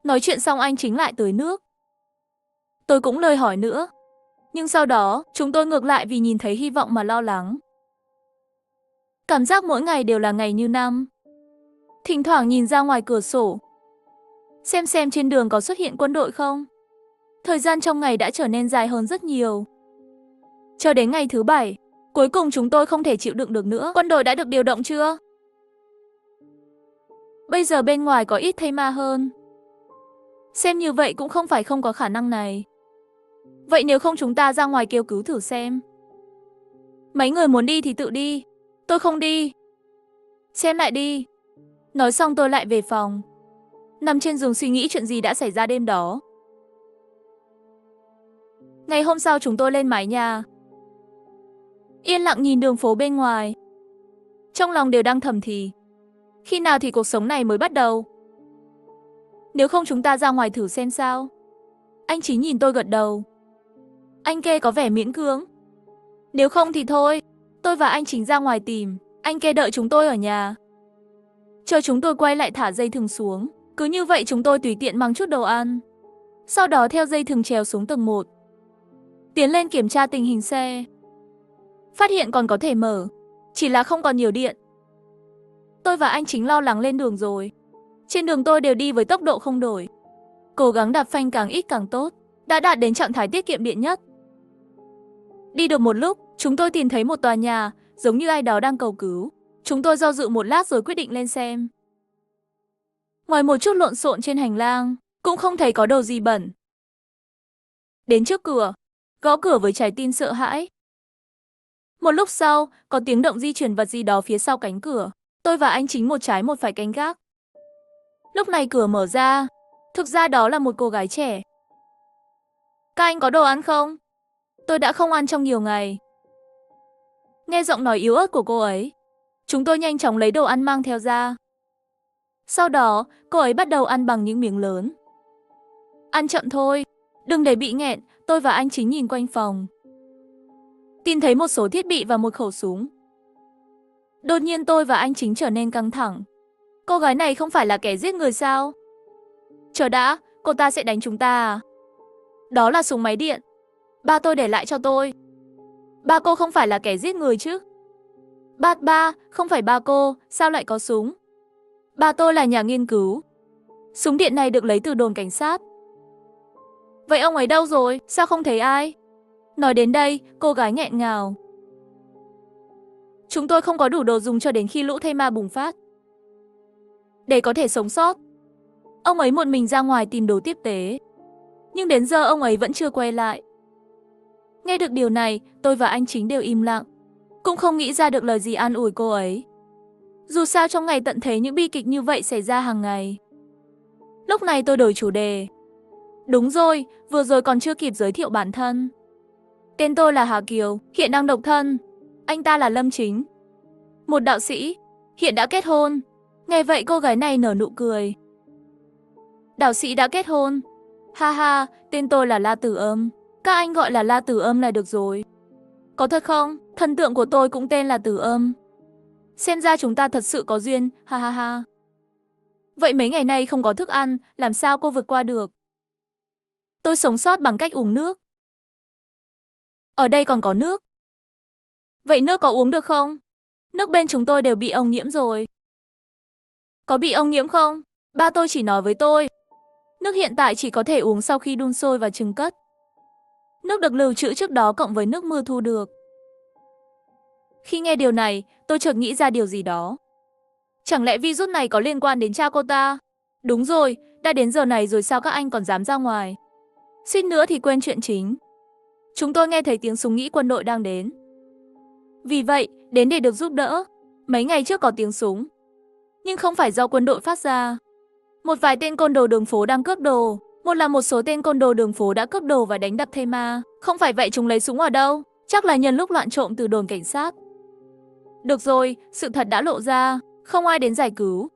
Nói chuyện xong anh Chính lại tưới nước. Tôi cũng lời hỏi nữa. Nhưng sau đó, chúng tôi ngược lại vì nhìn thấy hy vọng mà lo lắng. Cảm giác mỗi ngày đều là ngày như năm. Thỉnh thoảng nhìn ra ngoài cửa sổ. Xem trên đường có xuất hiện quân đội không. Thời gian trong ngày đã trở nên dài hơn rất nhiều. Cho đến ngày thứ 7, cuối cùng chúng tôi không thể chịu đựng được nữa. Quân đội đã được điều động chưa? Bây giờ bên ngoài có ít thây ma hơn. Xem như vậy cũng không phải không có khả năng này. Vậy nếu không chúng ta ra ngoài kêu cứu thử xem. Mấy người muốn đi thì tự đi. Tôi không đi. Xem lại đi. Nói xong tôi lại về phòng. Nằm trên giường suy nghĩ chuyện gì đã xảy ra đêm đó. Ngày hôm sau chúng tôi lên mái nhà. Yên lặng nhìn đường phố bên ngoài. Trong lòng đều đang thầm thì. Khi nào thì cuộc sống này mới bắt đầu? Nếu không chúng ta ra ngoài thử xem sao. Anh Chính nhìn tôi gật đầu. Anh Kê có vẻ miễn cưỡng. Nếu không thì thôi. Tôi và anh Chính ra ngoài tìm. Anh Kê đợi chúng tôi ở nhà. Chờ chúng tôi quay lại thả dây thừng xuống. Cứ như vậy chúng tôi tùy tiện mang chút đồ ăn. Sau đó theo dây thừng trèo xuống tầng 1. Tiến lên kiểm tra tình hình xe. Phát hiện còn có thể mở. Chỉ là không còn nhiều điện. Tôi và anh Chính lo lắng lên đường rồi. Trên đường tôi đều đi với tốc độ không đổi. Cố gắng đạp phanh càng ít càng tốt. Đã đạt đến trạng thái tiết kiệm điện nhất. Đi được một lúc, chúng tôi tìm thấy một tòa nhà, giống như ai đó đang cầu cứu. Chúng tôi do dự một lát rồi quyết định lên xem. Ngoài một chút lộn xộn trên hành lang, cũng không thấy có đồ gì bẩn. Đến trước cửa, gõ cửa với trái tim sợ hãi. Một lúc sau, có tiếng động di chuyển vật gì đó phía sau cánh cửa. Tôi và anh Chính một trái một phải canh gác. Lúc này cửa mở ra. Thực ra đó là một cô gái trẻ. Các anh có đồ ăn không? Tôi đã không ăn trong nhiều ngày. Nghe giọng nói yếu ớt của cô ấy, chúng tôi nhanh chóng lấy đồ ăn mang theo ra. Sau đó, cô ấy bắt đầu ăn bằng những miếng lớn. Ăn chậm thôi, đừng để bị nghẹn. Tôi và anh Chính nhìn quanh phòng. Tìm thấy một số thiết bị và một khẩu súng. Đột nhiên tôi và anh Chính trở nên căng thẳng. Cô gái này không phải là kẻ giết người sao? Chờ đã, cô ta sẽ đánh chúng ta à? Đó là súng máy điện. Ba tôi để lại cho tôi. Ba cô không phải là kẻ giết người chứ? Ba, không phải ba cô, sao lại có súng? Ba tôi là nhà nghiên cứu. Súng điện này được lấy từ đồn cảnh sát. Vậy ông ấy đâu rồi? Sao không thấy ai? Nói đến đây, cô gái nghẹn ngào. Chúng tôi không có đủ đồ dùng cho đến khi lũ thây ma bùng phát. Để có thể sống sót, ông ấy một mình ra ngoài tìm đồ tiếp tế. Nhưng đến giờ ông ấy vẫn chưa quay lại. Nghe được điều này, tôi và anh Chính đều im lặng. Cũng không nghĩ ra được lời gì an ủi cô ấy. Dù sao trong ngày tận thế những bi kịch như vậy xảy ra hàng ngày. Lúc này tôi đổi chủ đề. Đúng rồi, vừa rồi còn chưa kịp giới thiệu bản thân. Tên tôi là Hà Kiều, hiện đang độc thân. Anh ta là Lâm Chính, một đạo sĩ, hiện đã kết hôn. Nghe vậy cô gái này nở nụ cười. Đạo sĩ đã kết hôn? Ha ha, tên tôi là La Tử Âm. Các anh gọi là La Tử Âm là được rồi. Có thật không? Thần tượng của tôi cũng tên là Tử Âm. Xem ra chúng ta thật sự có duyên, ha ha ha. Vậy mấy ngày nay không có thức ăn, làm sao cô vượt qua được? Tôi sống sót bằng cách uống nước. Ở đây còn có nước. Vậy nước có uống được không? Nước bên chúng tôi đều bị ông nhiễm rồi. Có bị ông nhiễm không? Ba tôi chỉ nói với tôi. Nước hiện tại chỉ có thể uống sau khi đun sôi và trứng cất. Nước được lưu trữ trước đó cộng với nước mưa thu được. Khi nghe điều này, tôi chợt nghĩ ra điều gì đó. Chẳng lẽ virus này có liên quan đến cha cô ta? Đúng rồi, đã đến giờ này rồi sao các anh còn dám ra ngoài? Suýt nữa thì quên chuyện chính. Chúng tôi nghe thấy tiếng súng nghĩ quân đội đang đến. Vì vậy, đến để được giúp đỡ. Mấy ngày trước có tiếng súng. Nhưng không phải do quân đội phát ra. Một vài tên côn đồ đường phố đang cướp đồ. Một số tên côn đồ đường phố đã cướp đồ và đánh đập thây ma. Không phải vậy chúng lấy súng ở đâu? Chắc là nhân lúc loạn trộm từ đồn cảnh sát. Được rồi, sự thật đã lộ ra. Không ai đến giải cứu.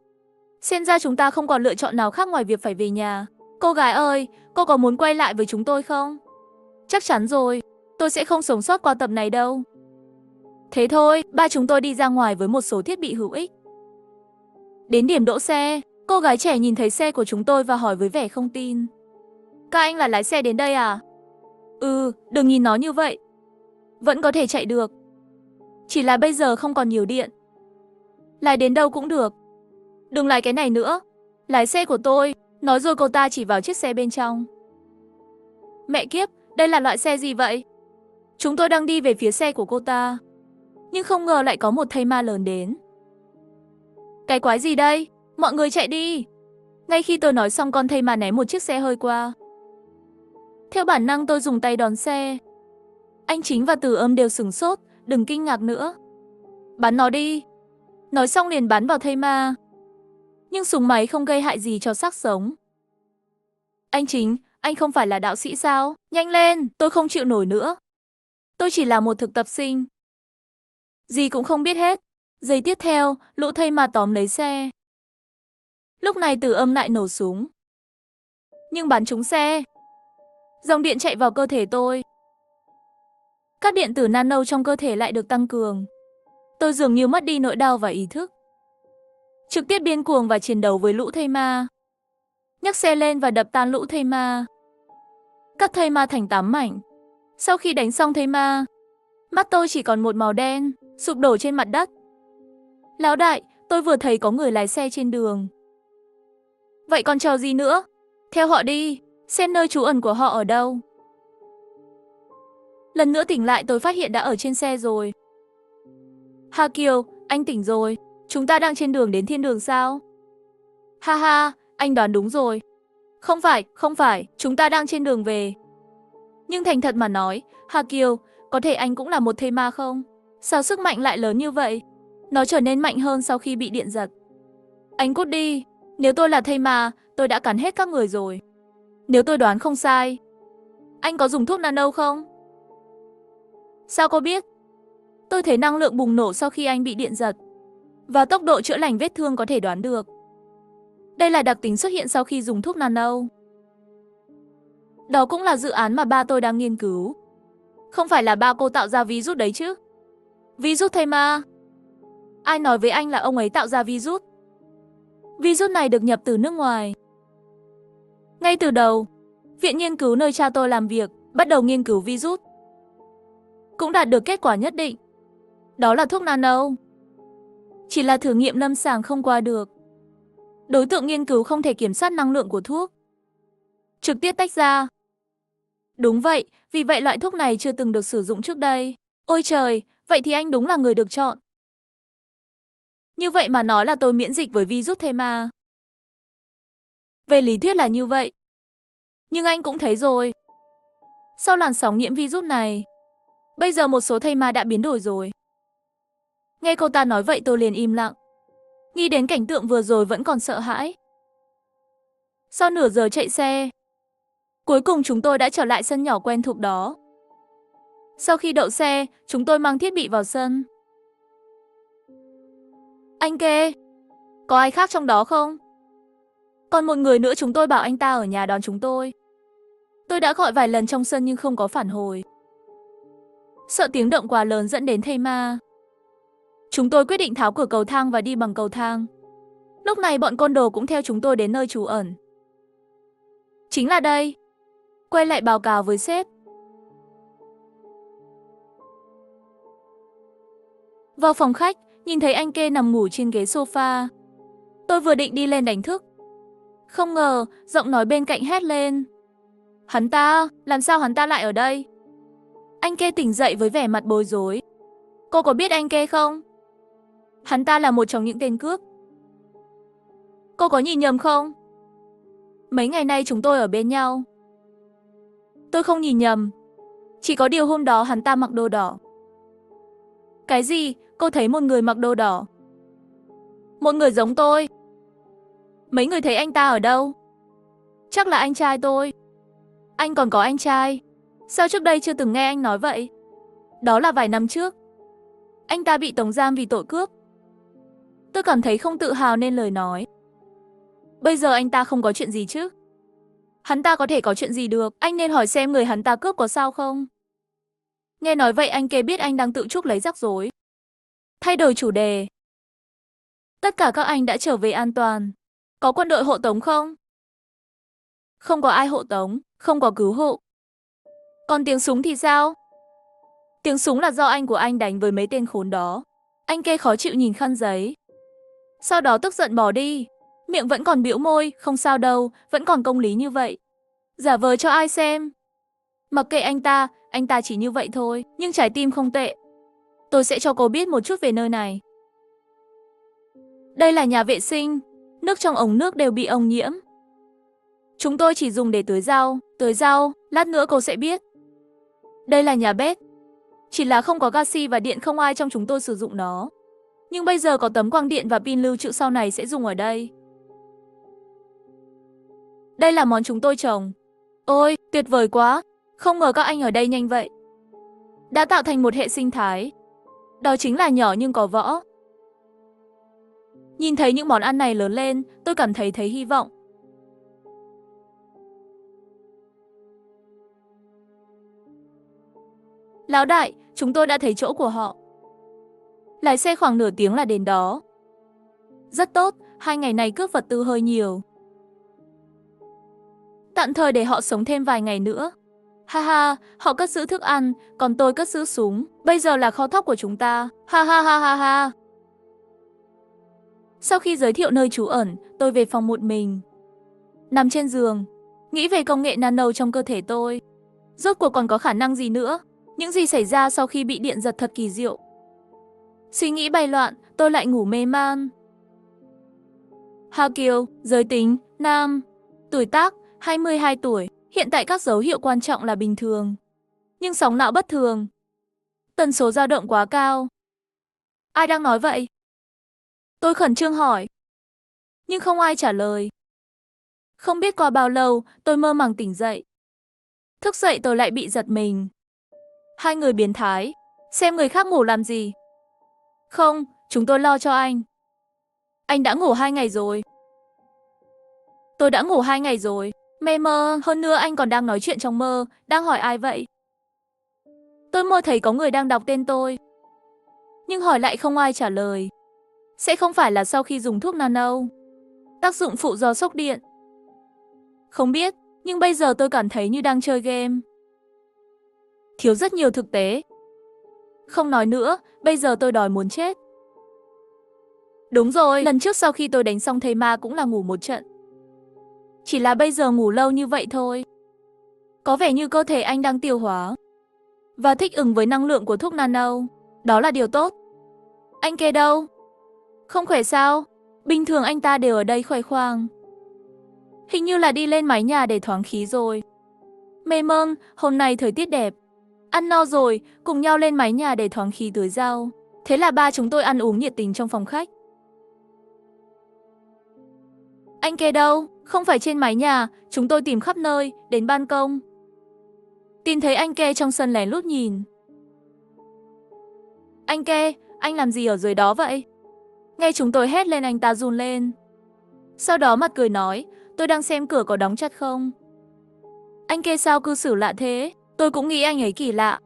Xem ra chúng ta không còn lựa chọn nào khác ngoài việc phải về nhà. Cô gái ơi, cô có muốn quay lại với chúng tôi không? Chắc chắn rồi, tôi sẽ không sống sót qua tập này đâu. Thế thôi, ba chúng tôi đi ra ngoài với một số thiết bị hữu ích. Đến điểm đỗ xe, cô gái trẻ nhìn thấy xe của chúng tôi và hỏi với vẻ không tin. Các anh là lái xe đến đây à? Ừ, đừng nhìn nó như vậy. Vẫn có thể chạy được. Chỉ là bây giờ không còn nhiều điện. Lái đến đâu cũng được. Đừng lái cái này nữa. Lái xe của tôi. Nói rồi cô ta chỉ vào chiếc xe bên trong. Mẹ kiếp, đây là loại xe gì vậy? Chúng tôi đang đi về phía xe của cô ta. Nhưng không ngờ lại có một thây ma lớn đến. Cái quái gì đây? Mọi người chạy đi. Ngay khi tôi nói xong con thây ma ném một chiếc xe hơi qua. Theo bản năng tôi dùng tay đón xe. Anh Chính và Từ Âm đều sửng sốt, đừng kinh ngạc nữa. Bắn nó đi. Nói xong liền bắn vào thây ma. Nhưng súng máy không gây hại gì cho xác sống. Anh Chính, anh không phải là đạo sĩ sao? Nhanh lên, tôi không chịu nổi nữa. Tôi chỉ là một thực tập sinh. Gì cũng không biết hết. Giây tiếp theo, lũ thây ma tóm lấy xe. Lúc này Từ Âm lại nổ súng. Nhưng bắn trúng xe. Dòng điện chạy vào cơ thể tôi. Các điện tử nano trong cơ thể lại được tăng cường. Tôi dường như mất đi nỗi đau và ý thức. Trực tiếp điên cuồng và chiến đấu với lũ thây ma. Nhấc xe lên và đập tan lũ thây ma. Cắt thây ma thành 8 mảnh. Sau khi đánh xong thây ma, mắt tôi chỉ còn một màu đen, sụp đổ trên mặt đất. Lão đại, tôi vừa thấy có người lái xe trên đường. Vậy còn chờ gì nữa? Theo họ đi, xem nơi trú ẩn của họ ở đâu. Lần nữa tỉnh lại tôi phát hiện đã ở trên xe rồi. Ha Kiều, anh tỉnh rồi. Chúng ta đang trên đường đến thiên đường sao? Ha ha, anh đoán đúng rồi. Không phải, chúng ta đang trên đường về. Nhưng thành thật mà nói, Ha Kiều, có thể anh cũng là một thây ma không? Sao sức mạnh lại lớn như vậy? Nó trở nên mạnh hơn sau khi bị điện giật. Anh cút đi, nếu tôi là thây ma, tôi đã cắn hết các người rồi. Nếu tôi đoán không sai, anh có dùng thuốc nano không? Sao cô biết? Tôi thấy năng lượng bùng nổ sau khi anh bị điện giật. Và tốc độ chữa lành vết thương có thể đoán được. Đây là đặc tính xuất hiện sau khi dùng thuốc nano. Đó cũng là dự án mà ba tôi đang nghiên cứu. Không phải là ba cô tạo ra virus đấy chứ? Virus thây ma? Ai nói với anh là ông ấy tạo ra virus? Virus này được nhập từ nước ngoài. Ngay từ đầu, viện nghiên cứu nơi cha tôi làm việc bắt đầu nghiên cứu virus. Cũng đạt được kết quả nhất định. Đó là thuốc nano. Chỉ là thử nghiệm lâm sàng không qua được. Đối tượng nghiên cứu không thể kiểm soát năng lượng của thuốc. Trực tiếp tách ra. Đúng vậy, vì vậy loại thuốc này chưa từng được sử dụng trước đây. Ôi trời, vậy thì anh đúng là người được chọn. Như vậy mà nói là tôi miễn dịch với virus thây ma. Về lý thuyết là như vậy. Nhưng anh cũng thấy rồi. Sau làn sóng nhiễm virus này, bây giờ một số thây ma đã biến đổi rồi. Nghe cô ta nói vậy tôi liền im lặng. Nghĩ đến cảnh tượng vừa rồi vẫn còn sợ hãi. Sau nửa giờ chạy xe, cuối cùng chúng tôi đã trở lại sân nhỏ quen thuộc đó. Sau khi đậu xe, chúng tôi mang thiết bị vào sân. Anh Kê, có ai khác trong đó không? Còn một người nữa chúng tôi bảo anh ta ở nhà đón chúng tôi. Tôi đã gọi vài lần trong sân nhưng không có phản hồi. Sợ tiếng động quá lớn dẫn đến thây ma. Chúng tôi quyết định tháo cửa cầu thang và đi bằng cầu thang. Lúc này bọn côn đồ cũng theo chúng tôi đến nơi trú ẩn. Chính là đây. Quay lại báo cáo với sếp. Vào phòng khách, nhìn thấy anh Kê nằm ngủ trên ghế sofa. Tôi vừa định đi lên đánh thức. Không ngờ, giọng nói bên cạnh hét lên. Hắn ta, làm sao hắn ta lại ở đây? Anh Kê tỉnh dậy với vẻ mặt bối rối. Cô có biết anh Kê không? Hắn ta là một trong những tên cướp. Cô có nhìn nhầm không? Mấy ngày nay chúng tôi ở bên nhau. Tôi không nhìn nhầm. Chỉ có điều hôm đó hắn ta mặc đồ đỏ. Cái gì? Cô thấy một người mặc đồ đỏ? Một người giống tôi. Mấy người thấy anh ta ở đâu? Chắc là anh trai tôi. Anh còn có anh trai. Sao trước đây chưa từng nghe anh nói vậy? Đó là vài năm trước. Anh ta bị tống giam vì tội cướp. Tôi cảm thấy không tự hào nên lời nói. Bây giờ anh ta không có chuyện gì chứ? Hắn ta có thể có chuyện gì được? Anh nên hỏi xem người hắn ta cướp có sao không? Nghe nói vậy anh Kê biết anh đang tự chuốc lấy rắc rối. Thay đổi chủ đề. Tất cả các anh đã trở về an toàn. Có quân đội hộ tống không? Không có ai hộ tống, không có cứu hộ. Còn tiếng súng thì sao? Tiếng súng là do anh của anh đánh với mấy tên khốn đó. Anh Kê khó chịu nhìn khăn giấy. Sau đó tức giận bỏ đi. Miệng vẫn còn bĩu môi, không sao đâu, vẫn còn công lý như vậy. Giả vờ cho ai xem. Mặc kệ anh ta chỉ như vậy thôi, nhưng trái tim không tệ. Tôi sẽ cho cô biết một chút về nơi này. Đây là nhà vệ sinh, nước trong ống nước đều bị ong nhiễm. Chúng tôi chỉ dùng để tưới rau, lát nữa cô sẽ biết. Đây là nhà bếp. Chỉ là không có gazi và điện, không ai trong chúng tôi sử dụng nó. Nhưng bây giờ có tấm quang điện và pin lưu trữ sau này sẽ dùng ở đây. Đây là món chúng tôi trồng. Ôi, tuyệt vời quá. Không ngờ các anh ở đây nhanh vậy. Đã tạo thành một hệ sinh thái. Đó chính là nhỏ nhưng có võ. Nhìn thấy những món ăn này lớn lên, tôi cảm thấy hy vọng. Lão đại, chúng tôi đã thấy chỗ của họ. Lái xe khoảng nửa tiếng là đến đó. Rất tốt, 2 ngày này cướp vật tư hơi nhiều. Tạm thời để họ sống thêm vài ngày nữa. Ha ha, họ cất giữ thức ăn, còn tôi cất giữ súng. Bây giờ là kho thóc của chúng ta. Ha ha ha ha ha. Sau khi giới thiệu nơi trú ẩn, tôi về phòng một mình. Nằm trên giường, nghĩ về công nghệ nano trong cơ thể tôi. Rốt cuộc còn có khả năng gì nữa? Những gì xảy ra sau khi bị điện giật thật kỳ diệu. Suy nghĩ bay loạn, tôi lại ngủ mê man. Hà Kiều, giới tính, nam. Tuổi tác, 22 tuổi. Hiện tại các dấu hiệu quan trọng là bình thường. Nhưng sóng não bất thường. Tần số dao động quá cao. Ai đang nói vậy? Tôi khẩn trương hỏi. Nhưng không ai trả lời. Không biết qua bao lâu, tôi mơ màng tỉnh dậy. Thức dậy tôi lại bị giật mình. Hai người biến thái. Xem người khác ngủ làm gì? Không, chúng tôi lo cho anh. Anh đã ngủ 2 ngày rồi. Tôi đã ngủ 2 ngày rồi. Mê mơ, hơn nữa anh còn đang nói chuyện trong mơ. Đang hỏi ai vậy? Tôi mơ thấy có người đang đọc tên tôi. Nhưng hỏi lại không ai trả lời. Sẽ không phải là sau khi dùng thuốc nano. Tác dụng phụ do sốc điện. Không biết, nhưng bây giờ tôi cảm thấy như đang chơi game. Thiếu rất nhiều thực tế. Không nói nữa, bây giờ tôi đói muốn chết. Đúng rồi, lần trước sau khi tôi đánh xong thây ma cũng là ngủ một trận. Chỉ là bây giờ ngủ lâu như vậy thôi. Có vẻ như cơ thể anh đang tiêu hóa và thích ứng với năng lượng của thuốc nano. Đó là điều tốt. Anh Kê đâu? Không khỏe sao? Bình thường anh ta đều ở đây khoe khoang. Hình như là đi lên mái nhà để thoáng khí rồi. Mê mơn, hôm nay thời tiết đẹp. Ăn no rồi, cùng nhau lên mái nhà để thoáng khí tưới rau. Thế là ba chúng tôi ăn uống nhiệt tình trong phòng khách. Anh Kê đâu? Không phải trên mái nhà, chúng tôi tìm khắp nơi, đến ban công. Tìm thấy anh Kê trong sân lén lút nhìn. Anh Kê, anh làm gì ở dưới đó vậy? Nghe chúng tôi hét lên anh ta run lên. Sau đó mặt cười nói, tôi đang xem cửa có đóng chặt không. Anh kia sao cư xử lạ thế? Tôi cũng nghĩ anh ấy kỳ lạ.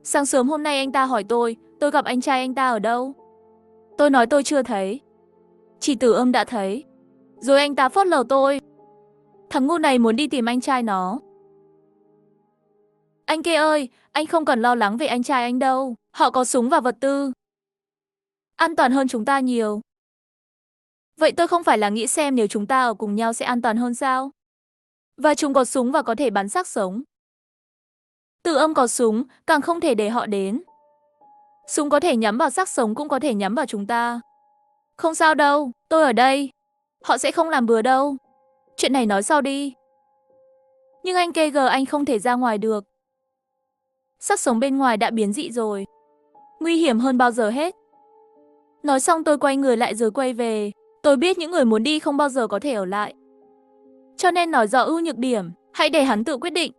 Sáng sớm hôm nay anh ta hỏi tôi gặp anh trai anh ta ở đâu? Tôi nói tôi chưa thấy. Chỉ Tử Âm đã thấy. Rồi anh ta phớt lờ tôi. Thằng ngu này muốn đi tìm anh trai nó. Anh kia ơi, anh không cần lo lắng về anh trai anh đâu. Họ có súng và vật tư. An toàn hơn chúng ta nhiều. Vậy tôi không phải là nghĩ xem nếu chúng ta ở cùng nhau sẽ an toàn hơn sao? Và chúng có súng và có thể bắn xác sống. Tử Âm có súng, càng không thể để họ đến. Súng có thể nhắm vào xác sống cũng có thể nhắm vào chúng ta. Không sao đâu, tôi ở đây. Họ sẽ không làm bừa đâu. Chuyện này nói sau đi. Nhưng anh KG anh không thể ra ngoài được. Xác sống bên ngoài đã biến dị rồi. Nguy hiểm hơn bao giờ hết. Nói xong tôi quay người lại rồi quay về. Tôi biết những người muốn đi không bao giờ có thể ở lại. Cho nên nói rõ ưu nhược điểm, hãy để hắn tự quyết định.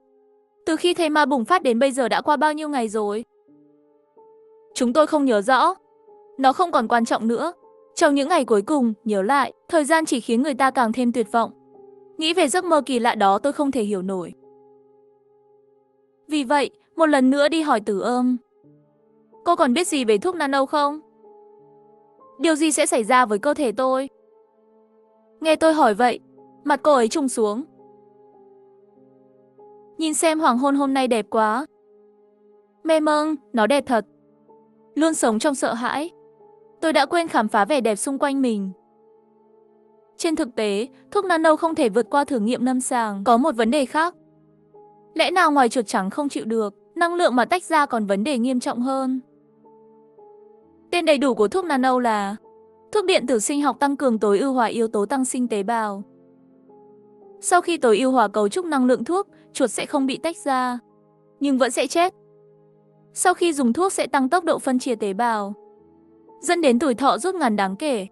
Từ khi thây ma bùng phát đến bây giờ đã qua bao nhiêu ngày rồi? Chúng tôi không nhớ rõ. Nó không còn quan trọng nữa. Trong những ngày cuối cùng, nhớ lại, thời gian chỉ khiến người ta càng thêm tuyệt vọng. Nghĩ về giấc mơ kỳ lạ đó tôi không thể hiểu nổi. Vì vậy, một lần nữa đi hỏi Tử Âm. Cô còn biết gì về thuốc nano không? Điều gì sẽ xảy ra với cơ thể tôi? Nghe tôi hỏi vậy, mặt cô ấy trùng xuống. Nhìn xem hoàng hôn hôm nay đẹp quá. Mê mông, nó đẹp thật. Luôn sống trong sợ hãi. Tôi đã quên khám phá vẻ đẹp xung quanh mình. Trên thực tế, thuốc nano không thể vượt qua thử nghiệm lâm sàng. Có một vấn đề khác. Lẽ nào ngoài chuột trắng không chịu được, năng lượng mà tách ra còn vấn đề nghiêm trọng hơn. Tên đầy đủ của thuốc nano là thuốc điện tử sinh học tăng cường tối ưu hóa yếu tố tăng sinh tế bào. Sau khi tối ưu hóa cấu trúc năng lượng thuốc, chuột sẽ không bị tách ra, nhưng vẫn sẽ chết. Sau khi dùng thuốc sẽ tăng tốc độ phân chia tế bào, dẫn đến tuổi thọ rút ngắn đáng kể.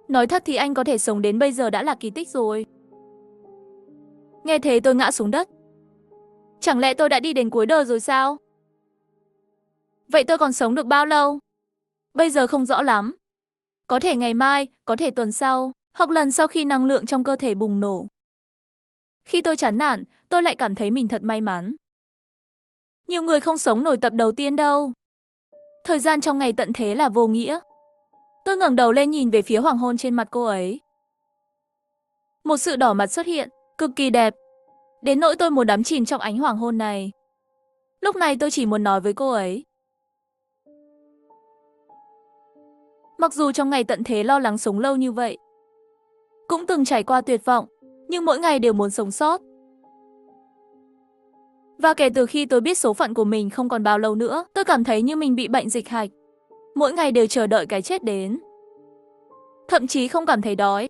Nói thật thì anh có thể sống đến bây giờ đã là kỳ tích rồi. Nghe thế tôi ngã xuống đất. Chẳng lẽ tôi đã đi đến cuối đời rồi sao? Vậy tôi còn sống được bao lâu? Bây giờ không rõ lắm. Có thể ngày mai, có thể tuần sau, hoặc lần sau khi năng lượng trong cơ thể bùng nổ. Khi tôi chán nản, tôi lại cảm thấy mình thật may mắn. Nhiều người không sống nổi tập đầu tiên đâu. Thời gian trong ngày tận thế là vô nghĩa. Tôi ngẩng đầu lên nhìn về phía hoàng hôn trên mặt cô ấy. Một sự đỏ mặt xuất hiện, cực kỳ đẹp. Đến nỗi tôi muốn đắm chìm trong ánh hoàng hôn này. Lúc này tôi chỉ muốn nói với cô ấy. Mặc dù trong ngày tận thế lo lắng sống lâu như vậy, cũng từng trải qua tuyệt vọng, nhưng mỗi ngày đều muốn sống sót. Và kể từ khi tôi biết số phận của mình không còn bao lâu nữa, tôi cảm thấy như mình bị bệnh dịch hạch. Mỗi ngày đều chờ đợi cái chết đến. Thậm chí không cảm thấy đói.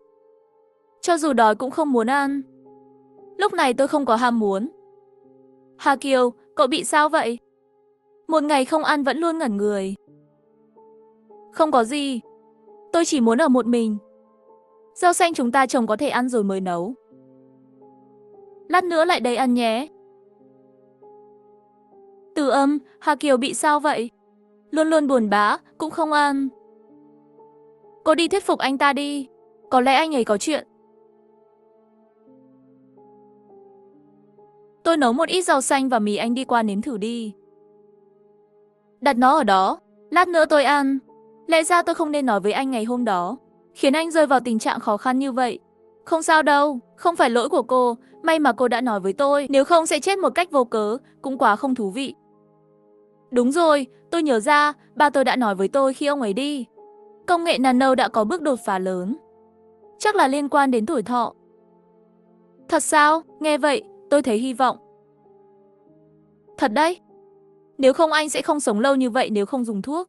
Cho dù đói cũng không muốn ăn. Lúc này tôi không có ham muốn. Hà Kiều, cậu bị sao vậy? Một ngày không ăn vẫn luôn ngẩn người. Không có gì. Tôi chỉ muốn ở một mình. Rau xanh chúng ta trồng có thể ăn rồi mới nấu. Lát nữa lại đây ăn nhé. Tử Âm, Hà Kiều bị sao vậy? Luôn luôn buồn bã, cũng không ăn. Cô đi thuyết phục anh ta đi. Có lẽ anh ấy có chuyện. Tôi nấu một ít rau xanh và mì, anh đi qua nếm thử đi. Đặt nó ở đó, lát nữa tôi ăn. Lẽ ra tôi không nên nói với anh ngày hôm đó, khiến anh rơi vào tình trạng khó khăn như vậy. Không sao đâu, không phải lỗi của cô, may mà cô đã nói với tôi, nếu không sẽ chết một cách vô cớ, cũng quá không thú vị. Đúng rồi, tôi nhớ ra, ba tôi đã nói với tôi khi ông ấy đi. Công nghệ nano đã có bước đột phá lớn. Chắc là liên quan đến tuổi thọ. Thật sao? Nghe vậy, tôi thấy hy vọng. Thật đấy. Nếu không anh sẽ không sống lâu như vậy nếu không dùng thuốc.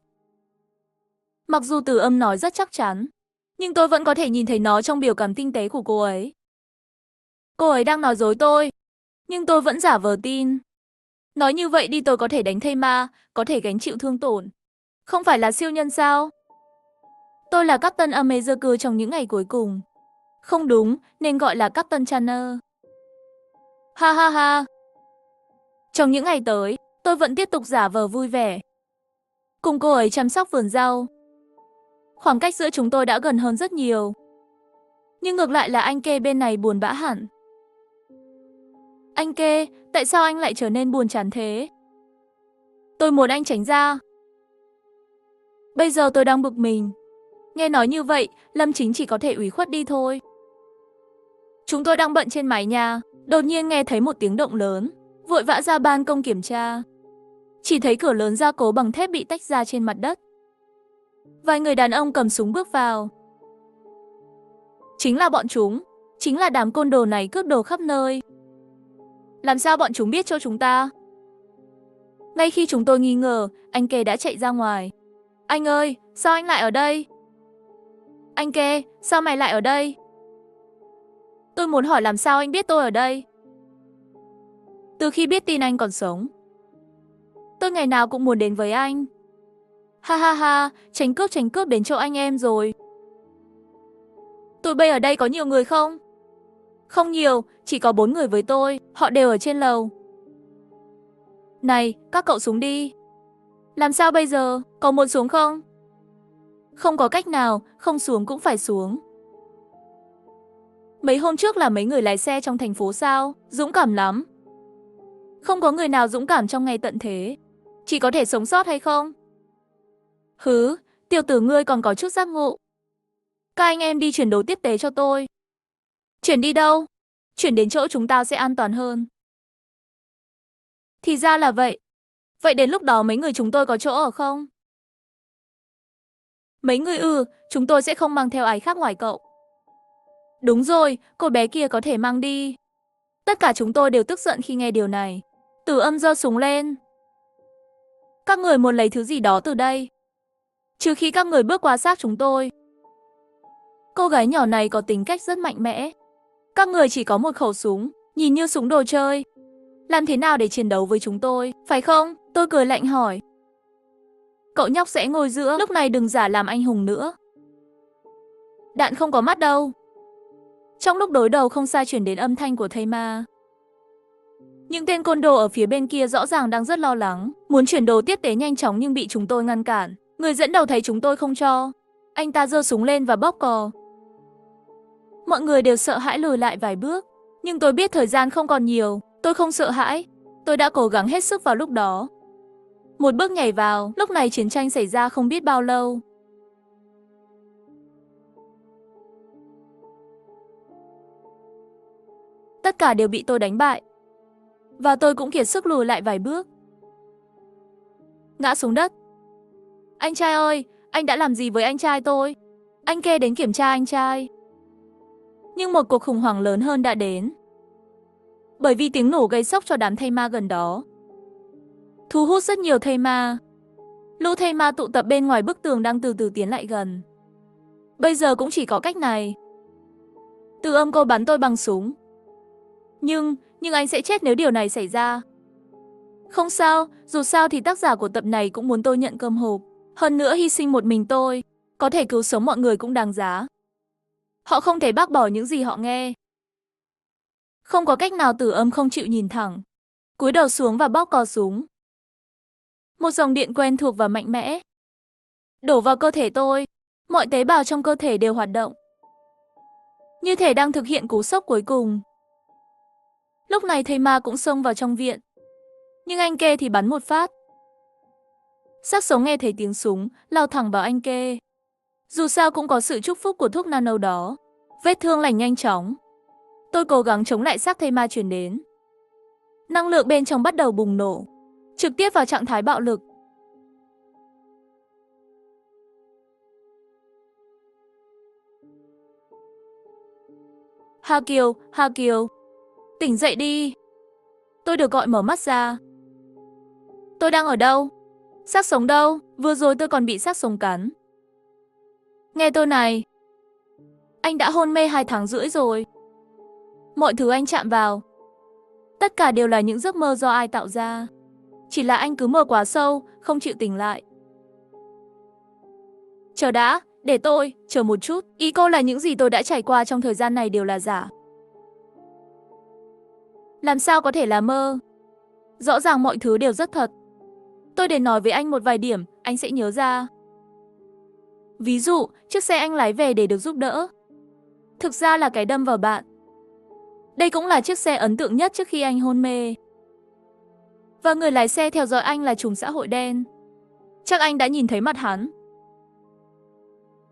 Mặc dù Tử Âm nói rất chắc chắn, nhưng tôi vẫn có thể nhìn thấy nó trong biểu cảm tinh tế của cô ấy. Cô ấy đang nói dối tôi, nhưng tôi vẫn giả vờ tin. Nói như vậy đi tôi có thể đánh thây ma, có thể gánh chịu thương tổn. Không phải là siêu nhân sao? Tôi là Captain America trong những ngày cuối cùng. Không đúng, nên gọi là Captain Channer. Ha ha ha. Trong những ngày tới, tôi vẫn tiếp tục giả vờ vui vẻ. Cùng cô ấy chăm sóc vườn rau. Khoảng cách giữa chúng tôi đã gần hơn rất nhiều. Nhưng ngược lại là anh kê bên này buồn bã hẳn. Anh Kê, tại sao anh lại trở nên buồn chán thế? Tôi muốn anh tránh ra. Bây giờ tôi đang bực mình. Nghe nói như vậy, Lâm Chính chỉ có thể ủy khuất đi thôi. Chúng tôi đang bận trên mái nhà, đột nhiên nghe thấy một tiếng động lớn, vội vã ra ban công kiểm tra. Chỉ thấy cửa lớn gia cố bằng thép bị tách ra trên mặt đất. Vài người đàn ông cầm súng bước vào. Chính là bọn chúng, chính là đám côn đồ này cướp đồ khắp nơi. Làm sao bọn chúng biết cho chúng ta? Ngay khi chúng tôi nghi ngờ, anh Kê đã chạy ra ngoài. Anh ơi, sao anh lại ở đây? Anh Kê, sao mày lại ở đây? Tôi muốn hỏi làm sao anh biết tôi ở đây? Từ khi biết tin anh còn sống, tôi ngày nào cũng muốn đến với anh. Ha ha ha, tránh cướp đến chỗ anh em rồi. Tụi bay ở đây có nhiều người không? Không nhiều, chỉ có 4 người với tôi, họ đều ở trên lầu. Này, các cậu xuống đi. Làm sao bây giờ, có muốn xuống không? Không có cách nào, không xuống cũng phải xuống. Mấy hôm trước là mấy người lái xe trong thành phố sao, dũng cảm lắm. Không có người nào dũng cảm trong ngày tận thế. Chỉ có thể sống sót hay không? Hứ, tiểu tử ngươi còn có chút giác ngộ. Các anh em đi chuyển đồ tiếp tế cho tôi. Chuyển đi đâu? Chuyển đến chỗ chúng ta sẽ an toàn hơn. Thì ra là vậy. Vậy đến lúc đó mấy người chúng tôi có chỗ ở không? Mấy người chúng tôi sẽ không mang theo ai khác ngoài cậu. Đúng rồi, cô bé kia có thể mang đi. Tất cả chúng tôi đều tức giận khi nghe điều này. Tử Âm giơ súng lên. Các người muốn lấy thứ gì đó từ đây. Trừ khi các người bước qua xác chúng tôi. Cô gái nhỏ này có tính cách rất mạnh mẽ. Các người chỉ có một khẩu súng, nhìn như súng đồ chơi. Làm thế nào để chiến đấu với chúng tôi, phải không? Tôi cười lạnh hỏi. Cậu nhóc sẽ ngồi giữa, lúc này đừng giả làm anh hùng nữa. Đạn không có mắt đâu. Trong lúc đối đầu không xa chuyển đến âm thanh của thây ma. Những tên côn đồ ở phía bên kia rõ ràng đang rất lo lắng, muốn chuyển đồ tiếp tế nhanh chóng nhưng bị chúng tôi ngăn cản. Người dẫn đầu thấy chúng tôi không cho. Anh ta giơ súng lên và bóp cò. Mọi người đều sợ hãi lùi lại vài bước. Nhưng tôi biết thời gian không còn nhiều. Tôi không sợ hãi. Tôi đã cố gắng hết sức vào lúc đó. Một bước nhảy vào, lúc này chiến tranh xảy ra không biết bao lâu. Tất cả đều bị tôi đánh bại. Và tôi cũng kiệt sức lùi lại vài bước. Ngã xuống đất. Anh trai ơi, anh đã làm gì với anh trai tôi? Anh Kê đến kiểm tra anh trai. Nhưng một cuộc khủng hoảng lớn hơn đã đến. Bởi vì tiếng nổ gây sốc cho đám thây ma gần đó. Thu hút rất nhiều thây ma. Lũ thây ma tụ tập bên ngoài bức tường đang từ từ tiến lại gần. Bây giờ cũng chỉ có cách này. Từ Âm cô bắn tôi bằng súng. Nhưng anh sẽ chết nếu điều này xảy ra. Không sao, dù sao thì tác giả của tập này cũng muốn tôi nhận cơm hộp. Hơn nữa hy sinh một mình tôi, có thể cứu sống mọi người cũng đáng giá. Họ không thể bác bỏ những gì họ nghe. Không có cách nào Tử Âm không chịu nhìn thẳng. Cúi đầu xuống và bóp cò súng. Một dòng điện quen thuộc và mạnh mẽ đổ vào cơ thể tôi. Mọi tế bào trong cơ thể đều hoạt động. Như thể đang thực hiện cú sốc cuối cùng. Lúc này thầy ma cũng xông vào trong viện. Nhưng anh Kê thì bắn một phát. Xác sống nghe thấy tiếng súng, lao thẳng vào anh Kê. Dù sao cũng có sự chúc phúc của thuốc nano đó. Vết thương lành nhanh chóng. Tôi cố gắng chống lại xác thây ma truyền đến. Năng lượng bên trong bắt đầu bùng nổ, trực tiếp vào trạng thái bạo lực. Ha Kiều, tỉnh dậy đi. Tôi được gọi mở mắt ra. Tôi đang ở đâu? Xác sống đâu? Vừa rồi tôi còn bị xác sống cắn. Nghe tôi này. Anh đã hôn mê 2 tháng rưỡi rồi. Mọi thứ anh chạm vào, tất cả đều là những giấc mơ do ai tạo ra. Chỉ là anh cứ mơ quá sâu, không chịu tỉnh lại. Chờ đã, để tôi, chờ một chút. Ý cô là những gì tôi đã trải qua trong thời gian này đều là giả. Làm sao có thể là mơ? Rõ ràng mọi thứ đều rất thật. Tôi đến nói với anh một vài điểm, anh sẽ nhớ ra. Ví dụ, chiếc xe anh lái về để được giúp đỡ. Thực ra là cái đâm vào bạn. Đây cũng là chiếc xe ấn tượng nhất trước khi anh hôn mê. Và người lái xe theo dõi anh là trùm xã hội đen. Chắc anh đã nhìn thấy mặt hắn.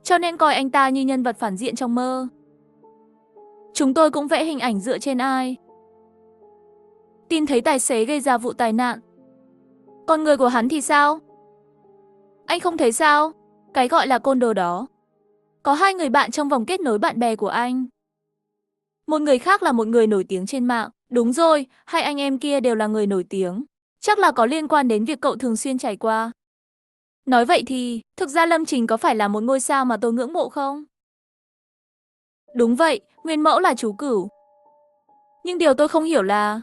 Cho nên coi anh ta như nhân vật phản diện trong mơ. Chúng tôi cũng vẽ hình ảnh dựa trên ai. Tìm thấy tài xế gây ra vụ tai nạn. Còn người của hắn thì sao? Anh không thấy sao? Cái gọi là côn đồ đó. Có 2 người bạn trong vòng kết nối bạn bè của anh. Một người khác là một người nổi tiếng trên mạng. Đúng rồi, 2 anh em kia đều là người nổi tiếng. Chắc là có liên quan đến việc cậu thường xuyên trải qua. Nói vậy thì, thực ra Lâm Trình có phải là một ngôi sao mà tôi ngưỡng mộ không? Đúng vậy, nguyên mẫu là chú Cửu. Nhưng điều tôi không hiểu là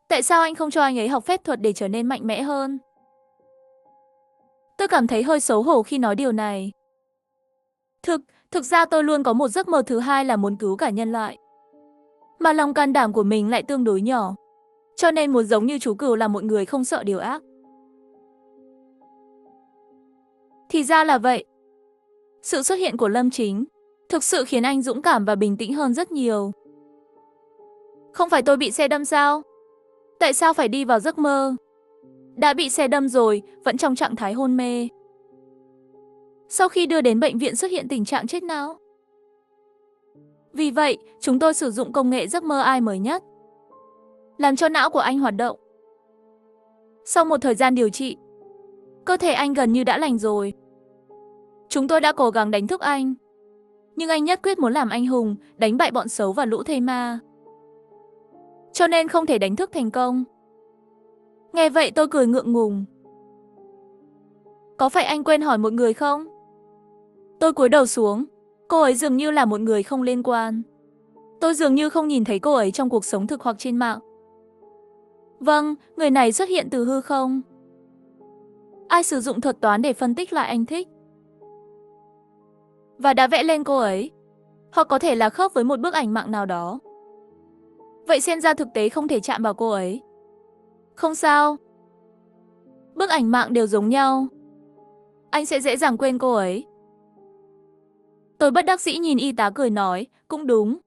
tại sao anh không cho anh ấy học phép thuật để trở nên mạnh mẽ hơn? Tôi cảm thấy hơi xấu hổ khi nói điều này. Thực ra tôi luôn có một giấc mơ thứ hai là muốn cứu cả nhân loại. Mà lòng can đảm của mình lại tương đối nhỏ. Cho nên muốn giống như chú Cửu là một người không sợ điều ác. Thì ra là vậy. Sự xuất hiện của Lâm Chính thực sự khiến anh dũng cảm và bình tĩnh hơn rất nhiều. Không phải tôi bị xe đâm sao? Tại sao phải đi vào giấc mơ? Đã bị xe đâm rồi, vẫn trong trạng thái hôn mê. Sau khi đưa đến bệnh viện xuất hiện tình trạng chết não. Vì vậy, chúng tôi sử dụng công nghệ giấc mơ AI mới nhất, làm cho não của anh hoạt động. Sau một thời gian điều trị, cơ thể anh gần như đã lành rồi. Chúng tôi đã cố gắng đánh thức anh, nhưng anh nhất quyết muốn làm anh hùng, đánh bại bọn xấu và lũ thây ma. Cho nên không thể đánh thức thành công. Nghe vậy tôi cười ngượng ngùng. Có phải anh quên hỏi một người không? Tôi cúi đầu xuống, cô ấy dường như là một người không liên quan. Tôi dường như không nhìn thấy cô ấy trong cuộc sống thực hoặc trên mạng. Vâng, người này xuất hiện từ hư không. Ai sử dụng thuật toán để phân tích lại anh thích và đã vẽ lên cô ấy, hoặc có thể là khớp với một bức ảnh mạng nào đó. Vậy xem ra thực tế không thể chạm vào cô ấy. Không sao. Bức ảnh mạng đều giống nhau. Anh sẽ dễ dàng quên cô ấy. Tôi bất đắc dĩ nhìn y tá cười nói, cũng đúng,